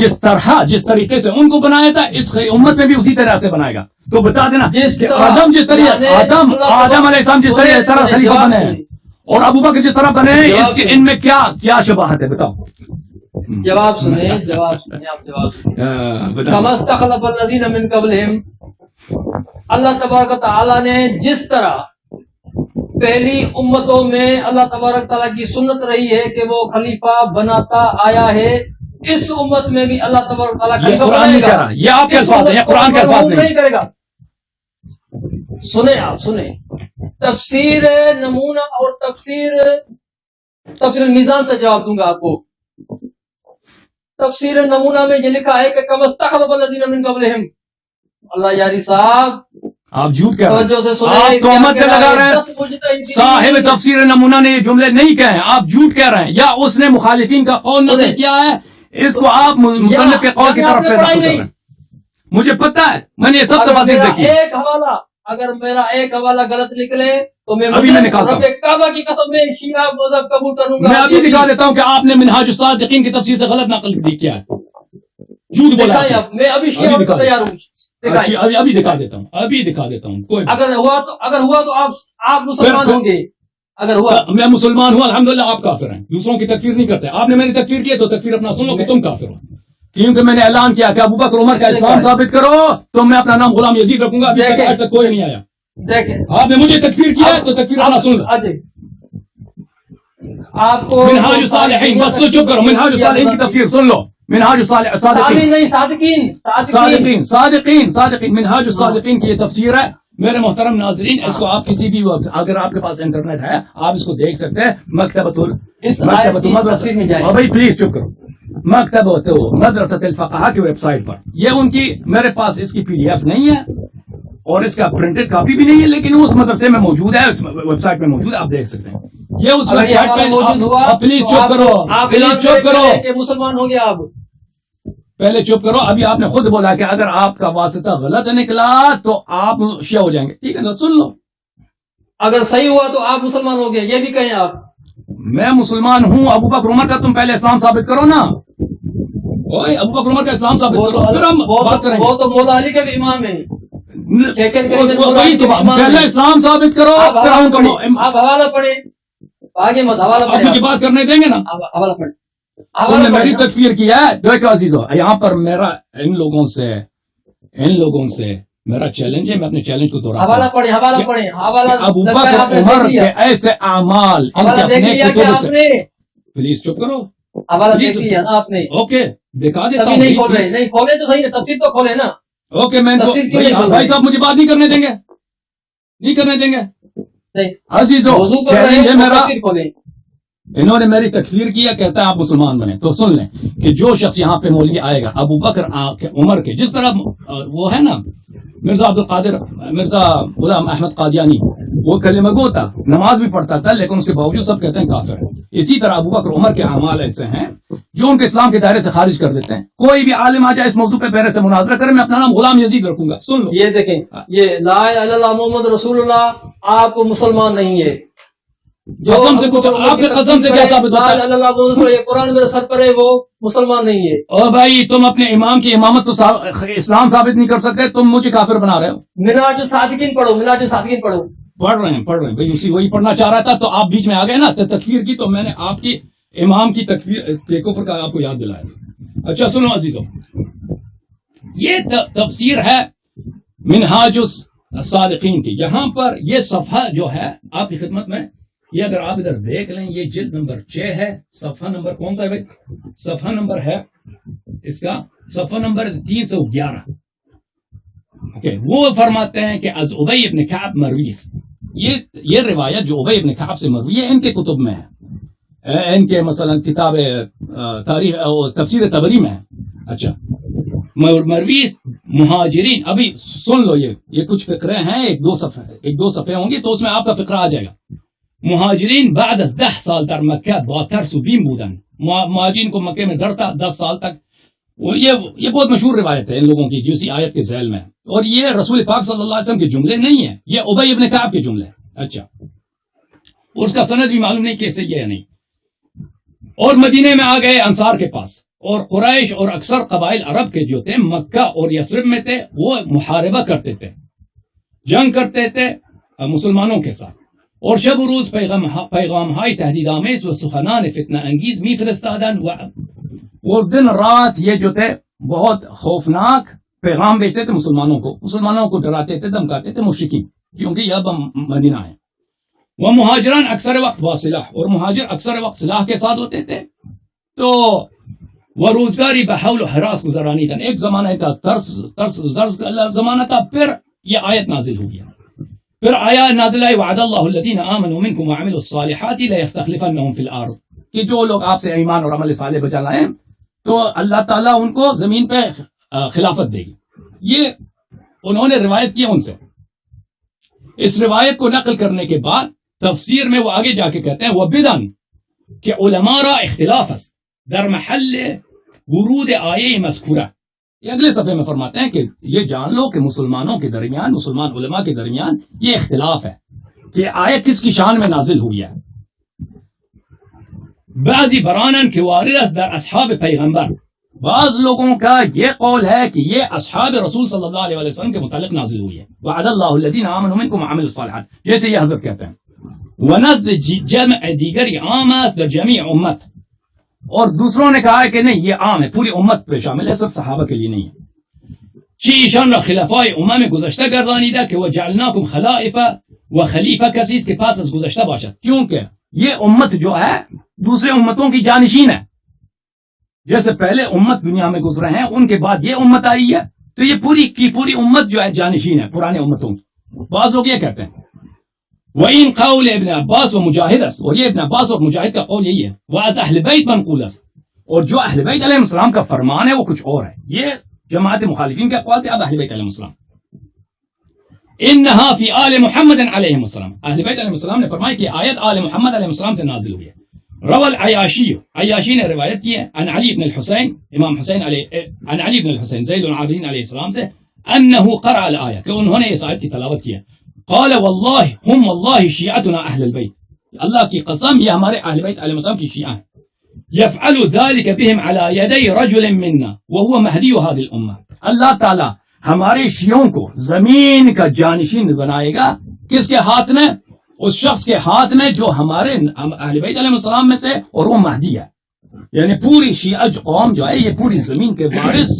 جس طریقے سے ان کو بنایا تھا اس امت میں بھی اسی طرح سے بنائے گا. تو بتا دینا کہ آدم جس طریقے آدم علیہ السلام جس طرح خلیفہ بنے ہیں اور ابو بکر جس طرح بنے ہیں ان میں کیا شباہت ہے بتاؤ. جواب سنیں آپ جواب سنیں. کما استخلف الذین من قبلہم، اللہ تبارک و تعالی نے جس طرح پہلی امتوں میں اللہ تبارک تعالیٰ کی سنت رہی ہے کہ وہ خلیفہ بناتا آیا ہے، اس امت میں بھی اللہ تبارک تعالیٰ خلیفہ بنائے گا. یہ آپ کے الفاظ ہیں، یہ قرآن کے الفاظ نہیں کرے گا. سنیں آپ سنیں. تفسیر نمونہ اور تفسیر المیزان سے جواب دوں گا آپ کو. تفسیر نمونہ میں یہ لکھا ہے کہ کما استخلف الذین من قبلہم. اللہ یاری صاحب آپ جھوٹ کہہ رہے ہیں، آپ تہمت لگا رہے ہیں. صاحب تفسیر نمونہ نے یہ جملے نہیں کہے ہیں، آپ جھوٹ کہہ رہے ہیں، یا اس نے مخالفین کا قول نقل کیا ہے، اس کو آپ مصنف کے قول کی طرف پہ رکھ رہے ہیں. مجھے پتا ہے، میں نے یہ سب تفاسیر دیکھی. ایک حوالہ اگر میرا ایک حوالہ غلط نکلے تو میں نکالتا ہوں. کعبہ کی قسم میں شیعہ مذہب قبول کروں گا. میں ابھی دکھا دیتا ہوں کہ آپ نے منہاج الصادقین کی تفسیر سے غلط نقل کیا ہے، جھوٹ بولا. میں ابھی شیعہ تیار ہوں. ابھی دکھا دیتا ہوں. کوئی اگر ہوا تو آپ مسلمان ہوں گے. اگر ہوا میں مسلمان ہوں الحمدللہ. آپ کافر ہیں، دوسروں کی تکفیر نہیں کرتے. آپ نے میری تکفیر کی تو تکفیر اپنا سن لو کہ تم کافر ہو، کیونکہ میں نے اعلان کیا کہ ابو بکر عمر کا اسلام ثابت کرو تو میں اپنا نام غلام یزید رکھوں گا. ابھی تک آج تک کوئی نہیں آیا. آپ نے مجھے تکفیر کیا ہے تو تکفیر اپنا سن لو. آپ کو منہاج الصالحین، بس چپ کرو. منہاج الصالحین کی تفسیر سن لو. منہاج الصادقین منہاج الصادقین کی یہ تفسیر ہے. میرے محترم ناظرین، اس کو آپ کسی بھی وقت اگر آپ کے پاس انٹرنیٹ ہے آپ اس کو دیکھ سکتے ہیں. مکتبۃ مدرسہ، بھائی پلیز چپ کرو. مکتبۃ مدرسۃ الفقہا کی ویب سائٹ پر یہ ان کی، میرے پاس اس کی PDF نہیں ہے اور اس کا پرنٹڈ کاپی بھی نہیں ہے، لیکن اس مدرسے میں موجود ہے، اس ویب سائٹ میں موجود ہے، آپ دیکھ سکتے ہیں. یہ اس ویب سائٹ پہ موجود ہوا. پلیز چپ کرو، پلیز چپ کرو. مسلمان ہو گیا آپ. پہلے چپ کرو. ابھی آپ نے خود بولا کہ اگر آپ کا واسطہ غلط نکلا تو آپ شیعہ ہو جائیں گے. ٹھیک ہے نا، سن لو. اگر صحیح ہوا تو آپ مسلمان ہو گئے، یہ بھی کہیں آپ. میں مسلمان ہوں. ابو بکر عمر کا تم پہلے اسلام ثابت کرو نا. ابو بکر عمر کا اسلام ثابت کرو، پھر ہم بات کریں گے. وہ تو مولا علی کا بھی امام ہے. پہلے اسلام ثابت کرو، پھر آپ حوالہ پڑھیں. آگے مت حوالہ پڑھیں. مجھے بات کرنے دیں گے نا. حوالہ پڑھیں. تم نے میری تکفیر کیا ہے. دیکھو عزیزو، یہاں پر میرا ان لوگوں سے میرا چیلنج ہے. میں اپنے چیلنج کو دوہراتا ہوں. حوالہ پڑھیں. ابو بکر عمر کے ایسے اعمال ان کے اپنے کتب سے. پلیز چپ کرو. آپ نے اوکے دکھا دیتا ہوں. نہیں کھولے تو صحیح ہے، تفسیر تو کھولے نا. اوکے میں بھائی صاحب مجھے بات نہیں کرنے دیں گے. عزیزو چیلنج ہے میرا. انہوں نے میری تکفیر کیا، کہتا ہے آپ مسلمان بنے. تو سن لیں کہ جو شخص یہاں پہ مولوی آئے گا ابو بکر عمر کے، جس طرح وہ ہے نا مرزا عبد القادر، مرزا غلام احمد قادیانی، وہ کلمہ گو تھا، نماز بھی پڑھتا تھا، لیکن اس کے باوجود سب کہتے ہیں کافر ہے. اسی طرح ابو بکر عمر کے اعمال ایسے ہیں جو ان کے اسلام کے دائرے سے خارج کر دیتے ہیں. کوئی بھی عالم آ جائے اس موضوع پہ میرے سے مناظرہ کرے، میں اپنا نام غلام یزید رکھوں گا. سن لو. یہ دیکھیں، یہ لا الہ الا اللہ محمد رسول اللہ، آپ مسلمان نہیں ہے. قسم سے کچھ آپ کے قسم سے کیا ثابت ہوتا ہے؟ یہ قرآن میرے سر پر ہے، وہ مسلمان نہیں ہے. او بھائی تم اپنے امام کی امامت تو اسلام ثابت نہیں کر سکتے، تم مجھے کافر بنا رہے ہو. منہاج الصادقین پڑھو، منہاج الصادقین پڑھو. پڑھ رہے ہیں بھائی، وہی پڑھنا چاہ رہا تھا تو آپ بیچ میں آ گئے نا تکفیر کی، تو میں نے آپ کی امام کی تکفیر کے کفر کا آپ کو یاد دلایا. اچھا سنو عزیزو، یہ تفسیر ہے منہاج الصادقین کی. یہاں پر یہ صفحہ جو ہے آپ کی خدمت میں، یہ اگر آپ ادھر دیکھ لیں، یہ جلد نمبر 6 ہے. صفحہ نمبر کون سا ہے بھائی؟ صفحہ نمبر ہے اس کا صفحہ نمبر 311. وہ فرماتے ہیں کہ از ابی ابن کعب مرویس، یہ روایت جو ابی ابن کعب سے مروی ہے ان کے کتب میں ہے، ان کے مثلا کتاب تاریخ تفسیر طبری میں ہے. اچھا مرویس مہاجرین. ابھی سن لو، یہ کچھ فقرے ہیں، ایک دو صفحے ہوں گے تو اس میں آپ کا فقرہ آ جائے گا. مہاجرین بعد از 10 سال در مکہ با ترس و بیم بودن. مہاجرین کو مکے میں ڈر تھا 10 سال تک. یہ بہت مشہور روایت ہے ان لوگوں کی جو اسی آیت کے ذیل میں، اور یہ رسول پاک صلی اللہ علیہ وسلم کے جملے نہیں ہیں، یہ ابی ابن کعب کے جملے ہیں۔ اچھا، اور اس کا سند بھی معلوم نہیں کہ صحیح ہے یا نہیں۔ اور مدینے میں آ گئے انصار کے پاس، اور قریش اور اکثر قبائل عرب کے جو تھے مکہ اور یثرب میں تھے، وہ محاربہ کرتے تھے، جنگ کرتے تھے مسلمانوں کے ساتھ، اور شب و روز پیغام های تهدید آمیز و سخنان فتنہ انگیز می فرستادن، اور دن رات یہ جو تھے بہت خوفناک پیغام بھیجتے تھے مسلمانوں کو ڈراتے تھے، دھمکاتے تھے مشرکین، کیونکہ یہ اب مدینہ ہے۔ وہ مہاجران اکثر وقت واصلہ، اور مہاجر اکثر وقت سلاح کے ساتھ ہوتے تھے، تو وہ روزگاری بحول و حراس گزرانی تھا، ایک زمانے کا ترس زرز کا زمانہ تھا۔ پھر یہ آیت نازل ہو گیا، پھر آیا نازل آئی وعد اللہ الذین آمنوا منکم وعملوا الصالحات لیستخلفنہم فی الارض، کہ جو لوگ آپ سے ایمان اور عمل صالح بچا لائیں تو اللہ تعالیٰ ان کو زمین پہ خلافت دے گی۔ یہ انہوں نے روایت کی ان سے۔ اس روایت کو نقل کرنے کے بعد تفسیر میں وہ آگے جا کے کہتے ہیں وہ بدن کہ علماء را اختلاف است در محل ورود آیه مذکورہ۔ یہ اگلے صفحے میں فرماتے ہیں کہ یہ جان لو کہ مسلمانوں کے درمیان، مسلمان علماء کے درمیان یہ اختلاف ہے کہ آیت کس کی شان میں نازل ہوئی ہے۔ بعضی برانن کہ وارد است در اصحاب پیغمبر، بعض لوگوں کا یہ قول ہے کہ یہ اصحاب رسول صلی اللہ علیہ وسلم کے متعلق نازل ہوئی ہے، وعد اللہ الذین آمنوا منکم وعملوا الصالحات، جیسے یہ حضرت کہتے ہیں۔ ونزد جمع دیگری عام است در جمیع امت، اور دوسروں نے کہا ہے کہ نہیں، یہ عام ہے، پوری امت پہ شامل ہے، صرف صحابہ کے لیے نہیں ہے۔ چی ایشان را خلفاء امم گزشتہ گردانیدہ کہ وہ جعلناکم خلائف و خلیفہ کسی کے پاس از گزشتہ باشد، کیونکہ یہ امت جو ہے دوسرے امتوں کی جانشین ہے، جیسے پہلے امت دنیا میں گزرے ہیں ان کے بعد یہ امت آئی ہے، تو یہ پوری کی پوری امت جو ہے جانشین ہے پرانے امتوں کی۔ بعض لوگ یہ کہتے ہیں وَإِن قول ابن عباس و مجاہد است، اور یہ ابن عباس اور مجاہد کا قول یہی ہے، وَأَز اہل بیت منقول است، اور جو اہل بیت علیہ السلام کا فرمان ہے وہ کچھ اور ہے۔ یہ جماعت مخالفین کا قول تھے، اب اہل بیت علیہ السلام انہا فی آل محمد علیہ السلام، اہل بیت علیہ السلام نے فرمایا کہ آیت آل محمد علیہ السلام سے نازل ہوئی ہے۔ روال عیاشی نے روایت کی ہے عن علی بن الحسین، امام حسین علیہ، عن علی بن الحسین زید العابدین علیہ السلام سے، انہو قرأ الآیہ، کہ انہوں نے اس آیت کی تلاوت کی ہے۔ قال واللہ ہم واللہ شیعتنا اہل البیت، اللہ کی قسم یہ ہمارے اہل بیت علیہ السلام کی شیعہ ہیں۔ یفعل ذلك بهم على يدي رجل منا وهو مہدی هذه الامہ، اللہ تعالی ہمارے شیعوں کو زمین کا جانشین بنائے گا، کس کے ہاتھ میں؟ اس شخص کے ہاتھ میں جو ہمارے اہل بیت علیہ السلام میں سے، اور وہ مہدی ہے۔ یعنی پوری شیعہ قوم جو ہے یہ پوری زمین کے وارث،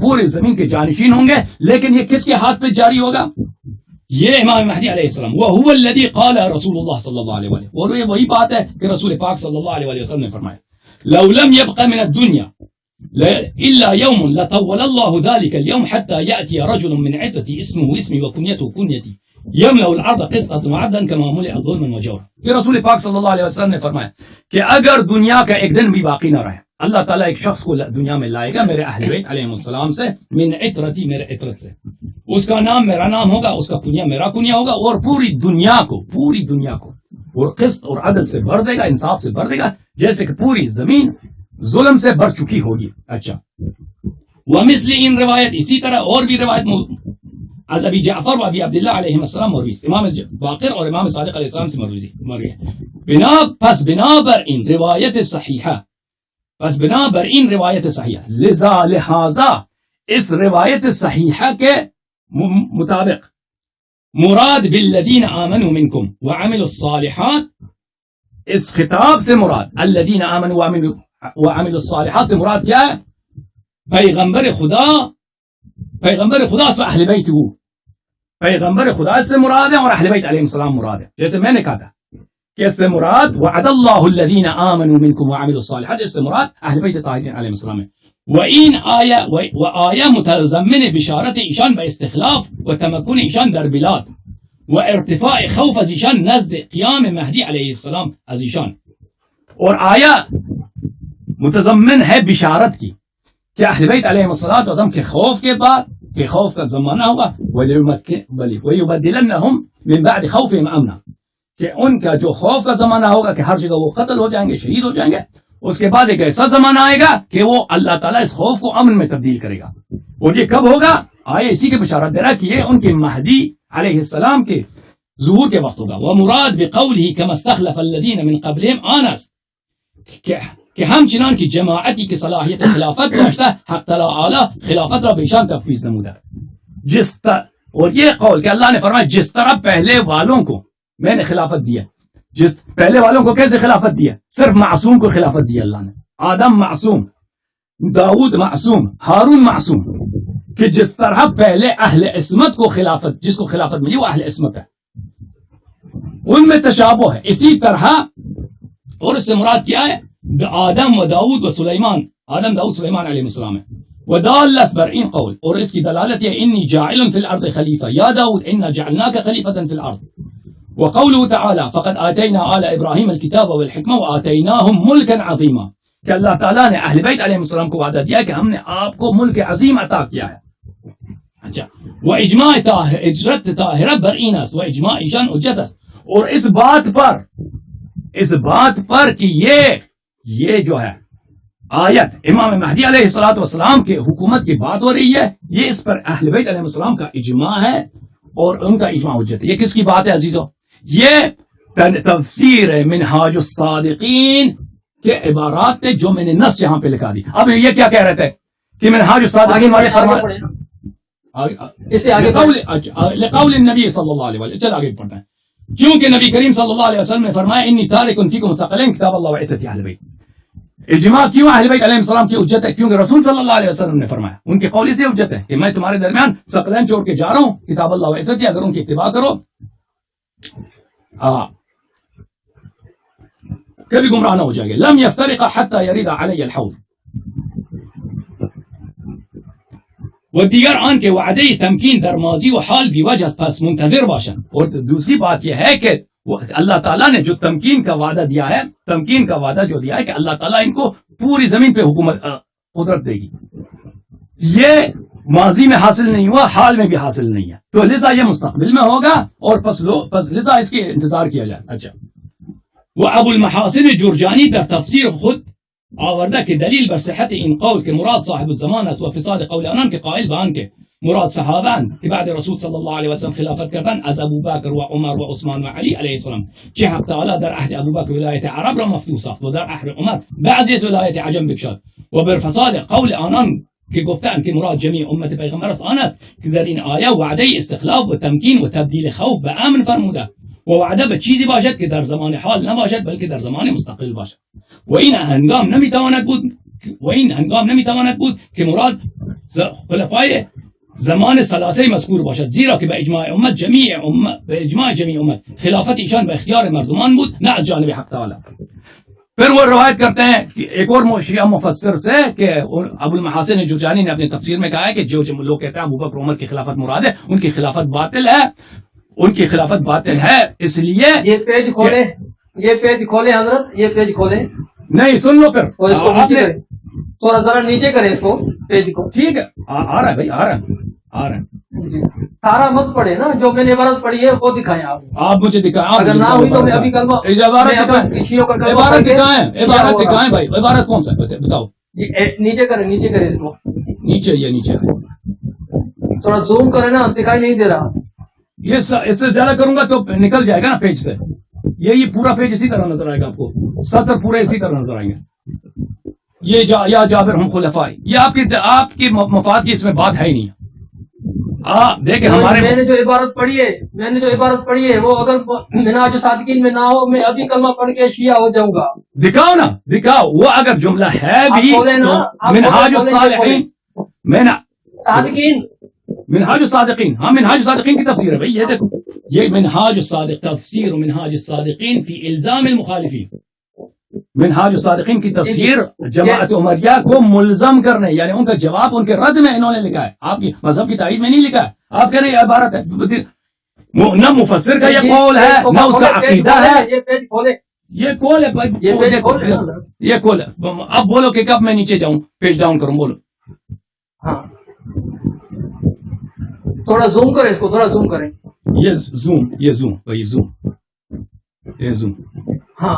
پوری زمین کے جانشین ہوں گے، لیکن یہ کس کے ہاتھ پہ جاری ہوگا؟ یہ امام مہدی علیہ السلام۔ وَهُوَ الَّذِي قَالَ رسول اللہ صلی اللہ علیہ وسلم، اور یہ وہی بات ہے کہ رسول پاک صلی اللہ علیہ وسلم نے فرمایا لو لم يبق من الدنيا إلا يوم لطول الله ذلك اليوم حتى يأتي رجل من عترتي اسمه اسمي وكنيته كنيتي يملأ الأرض قسطا وعدلا كما ملئ ظلما وجورا، کہ رسول پاک صلی اللہ علیہ وسلم نے فرمایا کہ اگر دنیا کا ایک دن بھی باقی نہ رہے، اللہ تعالیٰ ایک شخص کو دنیا میں لائے گا میرے اہل بیت علیہ السلام سے، من عترتی، میرے عترت سے، اس کا نام میرا نام ہوگا، اس کا کنیا میرا کنیا ہوگا، اور پوری دنیا کو اور قسط اور عدل سے بھر دے گا، انصاف سے بھر دے گا، جیسے کہ پوری زمین ظلم سے بھر چکی ہوگی۔ اچھا، ومثل ان روایت، اسی طرح اور بھی روایت از ابی جعفر و ابی عبداللہ علیہ السلام مروی، امام باقر اور امام صادق علیہ السلام سے مروی ہے۔ پس بنا بر ان روایت صحیحہ، لہذا اس روایت صحیحہ کے مطابق مراد بالذین آمنوا منکم وعملوا الصالحات، اس خطاب سے مراد الذین آمنوا وعملوا الصالحات سے مراد کیا ہے؟ پیغمبر خدا سے اہل بیت، وہ پیغمبر خدا سے مراد ہے، اور اہل بیت علیہ السلام مراد ہے، جیسے میں نے کہا تھا کہ اس سے مراد وعد اللہ الذین آمنوا منکم وعملوا الصالحات، اس سے مراد اہل بیت طاہرین علیہ السلام ہے۔ وآیہ متضمن بشارت ایشان با استخلاف و تمکن ایشان در بلاد و ارتفاع خوف از ایشان نزد قیام مہدی علیہ السلام از ایشان، اور آیا متضمن ہے بشارت کی کہ اہل بیت علیہ السلام کے خوف کے بعد، کہ خوف کا زمانہ ہوگا، وَيُبَدِّلَنَّهُمْ مِنْ بَعْدِ خَوْفِهِمْ أَمْنًا، کہ ان کا جو خوف کا زمانہ ہوگا کہ ہر جگہ وہ قتل ہو جائیں گے، شہید ہو جائیں گے، اس کے بعد ایک ایسا زمانہ آئے گا کہ وہ اللہ تعالیٰ اس خوف کو امن میں تبدیل کرے گا. اور یہ کب ہوگا؟ آئے اسی کے بشارت دے رہا کہ یہ ان کے مہدی علیہ السلام کے ظہور کے وقت ہوگا. وَمُرَاد بِقَوْلِهِ كَمَا اسْتَخْلَفَ الَّذِينَ مِنْ قَبْلِهِمْ آنَس کہ ہمچنان کی جماعتی کی صلاحیت خلافت داشتہ حق تعالیٰ اعلیٰ خلافت را بیشان تفویض نمودہ. اور یہ قول کہ اللہ نے فرمایا جس طرح پہلے والوں کو میں نے خلافت دیا، جس پہلے والوں کو کیسے خلافت دیا؟ صرف معصوم کو خلافت دیا اللہ نے. آدم معصوم، داؤد معصوم، ہارون معصوم. کہ جس طرح پہلے اہل عصمت کو خلافت، جس کو خلافت ملی وہ اہل عصمت ہے، ان میں تشابہ ہے. اسی طرح اور اس سے مراد کیا ہے؟ آدم و داؤد و سلیمان، آدم داؤد سلیمان علیہ السلام ہے. ودال برئین قول، اور اس کی دلالت ہے انی جاعل فی الارض خلیفہ یا داؤد انا جعلناک خلیفۃ فی الارض. وقوله تعالی فقد آتینا آل ابراہیم الکتاب والحکمہ وآتیناہم ملکا عظیما، کہ اللہ تعالیٰ نے اہل بیت علیہ السلام کو وعدہ دیا کہ ہم نے آپ کو ملک عظیم عطا کیا ہے. اچھا، و اجماع اجرت طاہرہ برئین است و اجماع ایشان حجت است. اور اس بات پر کہ یہ جو ہے آیت امام مہدی علیہ الصلوۃ والسلام کے حکومت کی بات ہو رہی ہے، یہ اس پر اہل بیت علیہ السلام کا اجماع ہے اور ان کا اجماع حجت ہے. یہ کس کی بات ہے عزیزو؟ یہ تفسیر منہاج الصادقین کے عبارات تھے جو میں نے نص یہاں پہ لکھا دی. اب یہ کیا کہہ رہے تھے کہ منہاج الصادقین والے فرماتے لقول النبی صلی اللہ علیہ وسلم. چل آگے پڑھتے ہیں. کیونکہ نبی کریم صلی اللہ علیہ وسلم نے فرمایا انی تارک فیکم ثقلین کتاب اللہ و عزت اہل بیت. اجماع کیوں اہل بیت علیہ السلام کی حجت ہے؟ کیونکہ رسول صلی اللہ علیہ وسلم نے فرمایا، ان کے قول سے حجت ہے کہ میں تمہارے درمیان ثقلین چھوڑ کے جا رہا ہوں، کتاب اللہ و عزت، اگر ان کی اتباع کرو کبھی گمراہ نہ ہو جائے گے. لم یفترق حتی یرید علی الحوض. و دیگر آن کے وعدے تمکین در ماضی و حال بھی وجہ پس منتظر باشن. اور دوسری بات یہ ہے کہ اللہ تعالیٰ نے جو تمکین کا وعدہ دیا ہے، تمکین کا وعدہ جو دیا ہے کہ اللہ تعالیٰ ان کو پوری زمین پہ حکومت قدرت دے گی، یہ ماضی میں حاصل نہیں ہوا، حال میں بھی حاصل نہیں ہے، تو لذا یہ مستقبل میں ہوگا اور پس لذا اس کے انتظار کیا جائے. اچھا، وہ ابو المحاسن جرجانی در تفسیر خود آوردہ کے دلیل بر صحت ان قول کے مراد صاحب الزمان و فساد قول آنان کے قائل بان کے مراد صحابان کہ بعد رسول صلی اللہ علیہ وسلم خلافت کردن از ابو بکر و عمر و عثمان و علی علیہ السلام، چه حق تعالی در عهد ابو بکر ولایت عرب را مفتوح ساخت و در عهد عمر بعضی از ولایت عجم بکشاد. و بر فساد قول آنان که گفتن که مراد جمیع امت پیغمبر است آن است که در این آیه وعده استخلاف و تمکین و تبدیل خوف به امن فرموده و وعده به چیزی باشد که در زمان حال نباشد بلکه در زمان مستقل باشد. و این هنگام نمیتواند بود که مراد خلفای زمان ثلاثه مذکور باشد، زیرا که به اجماع جمیع امت خلافت ایشان به اختیار مردمان بود نه از جانب حق تعالی. پھر وہ روایت کرتے ہیں ایک اور شیعہ مفسر سے کہ ابو المحاسن جرجانی نے اپنے تفسیر میں کہا ہے کہ جو لوگ کہتے ہیں ابو بکر عمر کی خلافت مراد ہے، ان کی خلافت باطل ہے، ان کی خلافت باطل ہے. اس لیے یہ پیج کھولے حضرت، یہ پیج کھولے. نہیں سن لو پھر تھوڑا ذرا نیچے کریں اس کو، پیج کو. ٹھیک ہے، آ رہا ہے بھائی، آ رہا ہے جی. سارا مت پڑھے نا، جو میں نے عبارت پڑھی ہے وہ دکھائیں آپ مجھے دکھائیں. اگر نہ ہوئی تو میں ابھی کلمہ عبارت دکھائیں بھائی. عبارت کون سا ہے بتاؤ جی. نیچے کریں اس کو، نیچے تھوڑا زوم کرے نا، دکھائی نہیں دے رہا. یہ اس سے زیادہ کروں گا تو نکل جائے گا نا پیج سے. یہ پورا پیج اسی طرح نظر آئے گا آپ کو، سطر پورے اسی طرح نظر آئیں گے. یہ یا جابر ہم خلفاء، یہ آپ کی مفاد کی اس میں بات ہے ہی نہیں. دیکھیں ہمارے میں نے جو عبارت پڑھی ہے وہ اگر منہاج الصادقین میں نہ ہو، میں ابھی کلمہ پڑھ کے شیعہ ہو جاؤں گا. دکھاؤ نا، دکھاؤ. وہ اگر جملہ ہے بھی منہاج الصالحین منہاج الصادقین، ہاں منہاج الصادقین کی تفسیر ہے بھائی. یہ دیکھو، یہ منہاج الصادق تفسیر منہاج الصادقین فی الزام المخالفین. منہاج الصادقین کی تفسیر جماعت عمریہ کو ملزم کرنے، یعنی ان کا جواب ان کے رد میں انہوں نے لکھا ہے، آپ کی مذہب کی تائید میں نہیں لکھا ہے. آپ کہہ رہے ہیں یہ عبارت ہے، نہ مفسر کا یہ قول ہے نہ اس کا عقیدہ ہے. یہ قول ہے، یہ قول ہے. اب بولو کہ کب میں نیچے جاؤں، پیج ڈاؤن کروں، بولو. ہاں تھوڑا زوم کریں اس کو، تھوڑا زوم کریں. یہ زوم. ہاں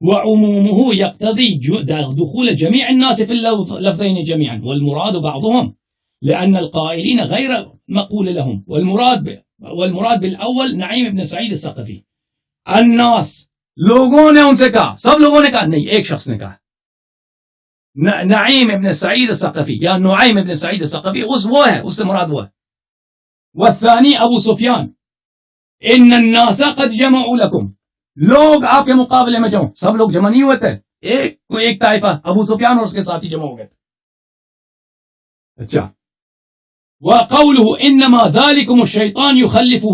وعمومه يقتضي دخول جميع الناس في اللفظين جميعا والمراد بعضهم لأن القائلين غير مقول لهم والمراد بالأول نعيم بن سعيد الثقفي. الناس لوگوں نے ان سے کہا, سب لوگوں نے کہا نہیں, ایک شخص نے کہا نعیم ابن سعید الثقفی یا نعیم ابن سعید الثقفی, وہ ہے, اس سے مراد وہ ہے. والثانی ابو سفیان ان الناس قد جمعوا لكم, لوگ آپ کے مقابلے میں جمع, سب لوگ جمع نہیں ہوئے تھے, ایک طائفہ ابو سفیان اور اس کے ساتھی جمع ہو گئے تھے. اچھا وقوله انما ذلكم الشیطان يخوف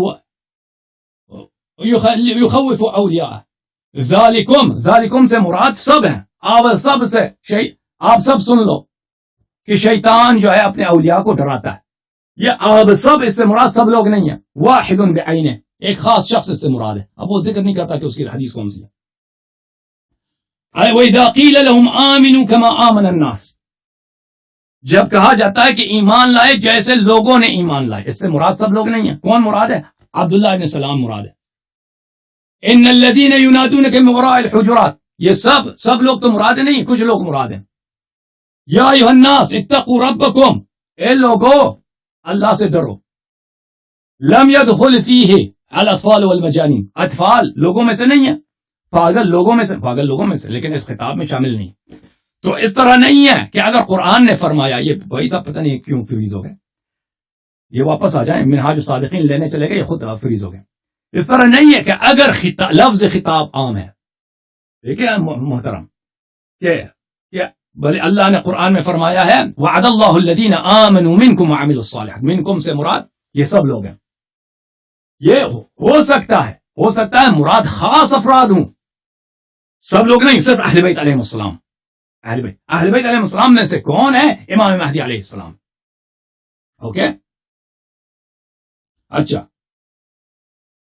اولیاء. ذالکم سے مراد سب ہیں, آپ سب سے آپ سب سن لو کہ شیطان جو ہے اپنے اولیاء کو ڈراتا ہے. یہ آپ سب اس سے مراد سب لوگ نہیں ہیں, واحد بعینہ, ایک خاص شخص اس سے مراد ہے. اب وہ ذکر نہیں کرتا کہ اس کی حدیث کون سی ہے. وَإِذَا قِيلَ لَهُمْ آمِنُوا كَمَا آمَنَ النَّاسِ, جب کہا جاتا ہے کہ ایمان لائے جیسے لوگوں نے ایمان لائے, اس سے مراد سب لوگ نہیں ہیں. کون مراد ہے؟ عبداللہ ابن سلام مراد ہے. ان الذين ينادونك من وراء الحجرات, یہ سب لوگ تو مراد نہیں, کچھ لوگ مراد ہیں. یا ایھا الناس اتقوا ربکم, اے لوگو اللہ سے ڈرو. لم يدخل فیہ الاطفال والمجانین, اطفال لوگوں میں سے نہیں ہے, پاگل لوگوں میں سے, لیکن اس خطاب میں شامل نہیں. تو اس طرح نہیں ہے کہ اگر قرآن نے فرمایا, یہ بھائی صاحب پتہ نہیں کیوں فریز ہو گئے, یہ واپس آ جائیں, منہاج الصادقین لینے چلے گئے, یہ خود فریز ہو گئے. اس طرح نہیں ہے کہ اگر لفظ خطاب عام ہے, ٹھیک ہے محترم, کہ بھلے اللہ نے قرآن میں فرمایا ہے وعد اللہ الذین آمنوا منکم وعملوا الصالحات, منکم سے مراد یہ سب لوگ ہیں. یہ ہو سکتا ہے مراد خاص افراد ہوں, سب لوگ نہیں, صرف اہل بیت علیہ السلام. اہل بیت علیہ السلام میں سے کون ہے؟ امام مہدی علیہ السلام. اوکے, اچھا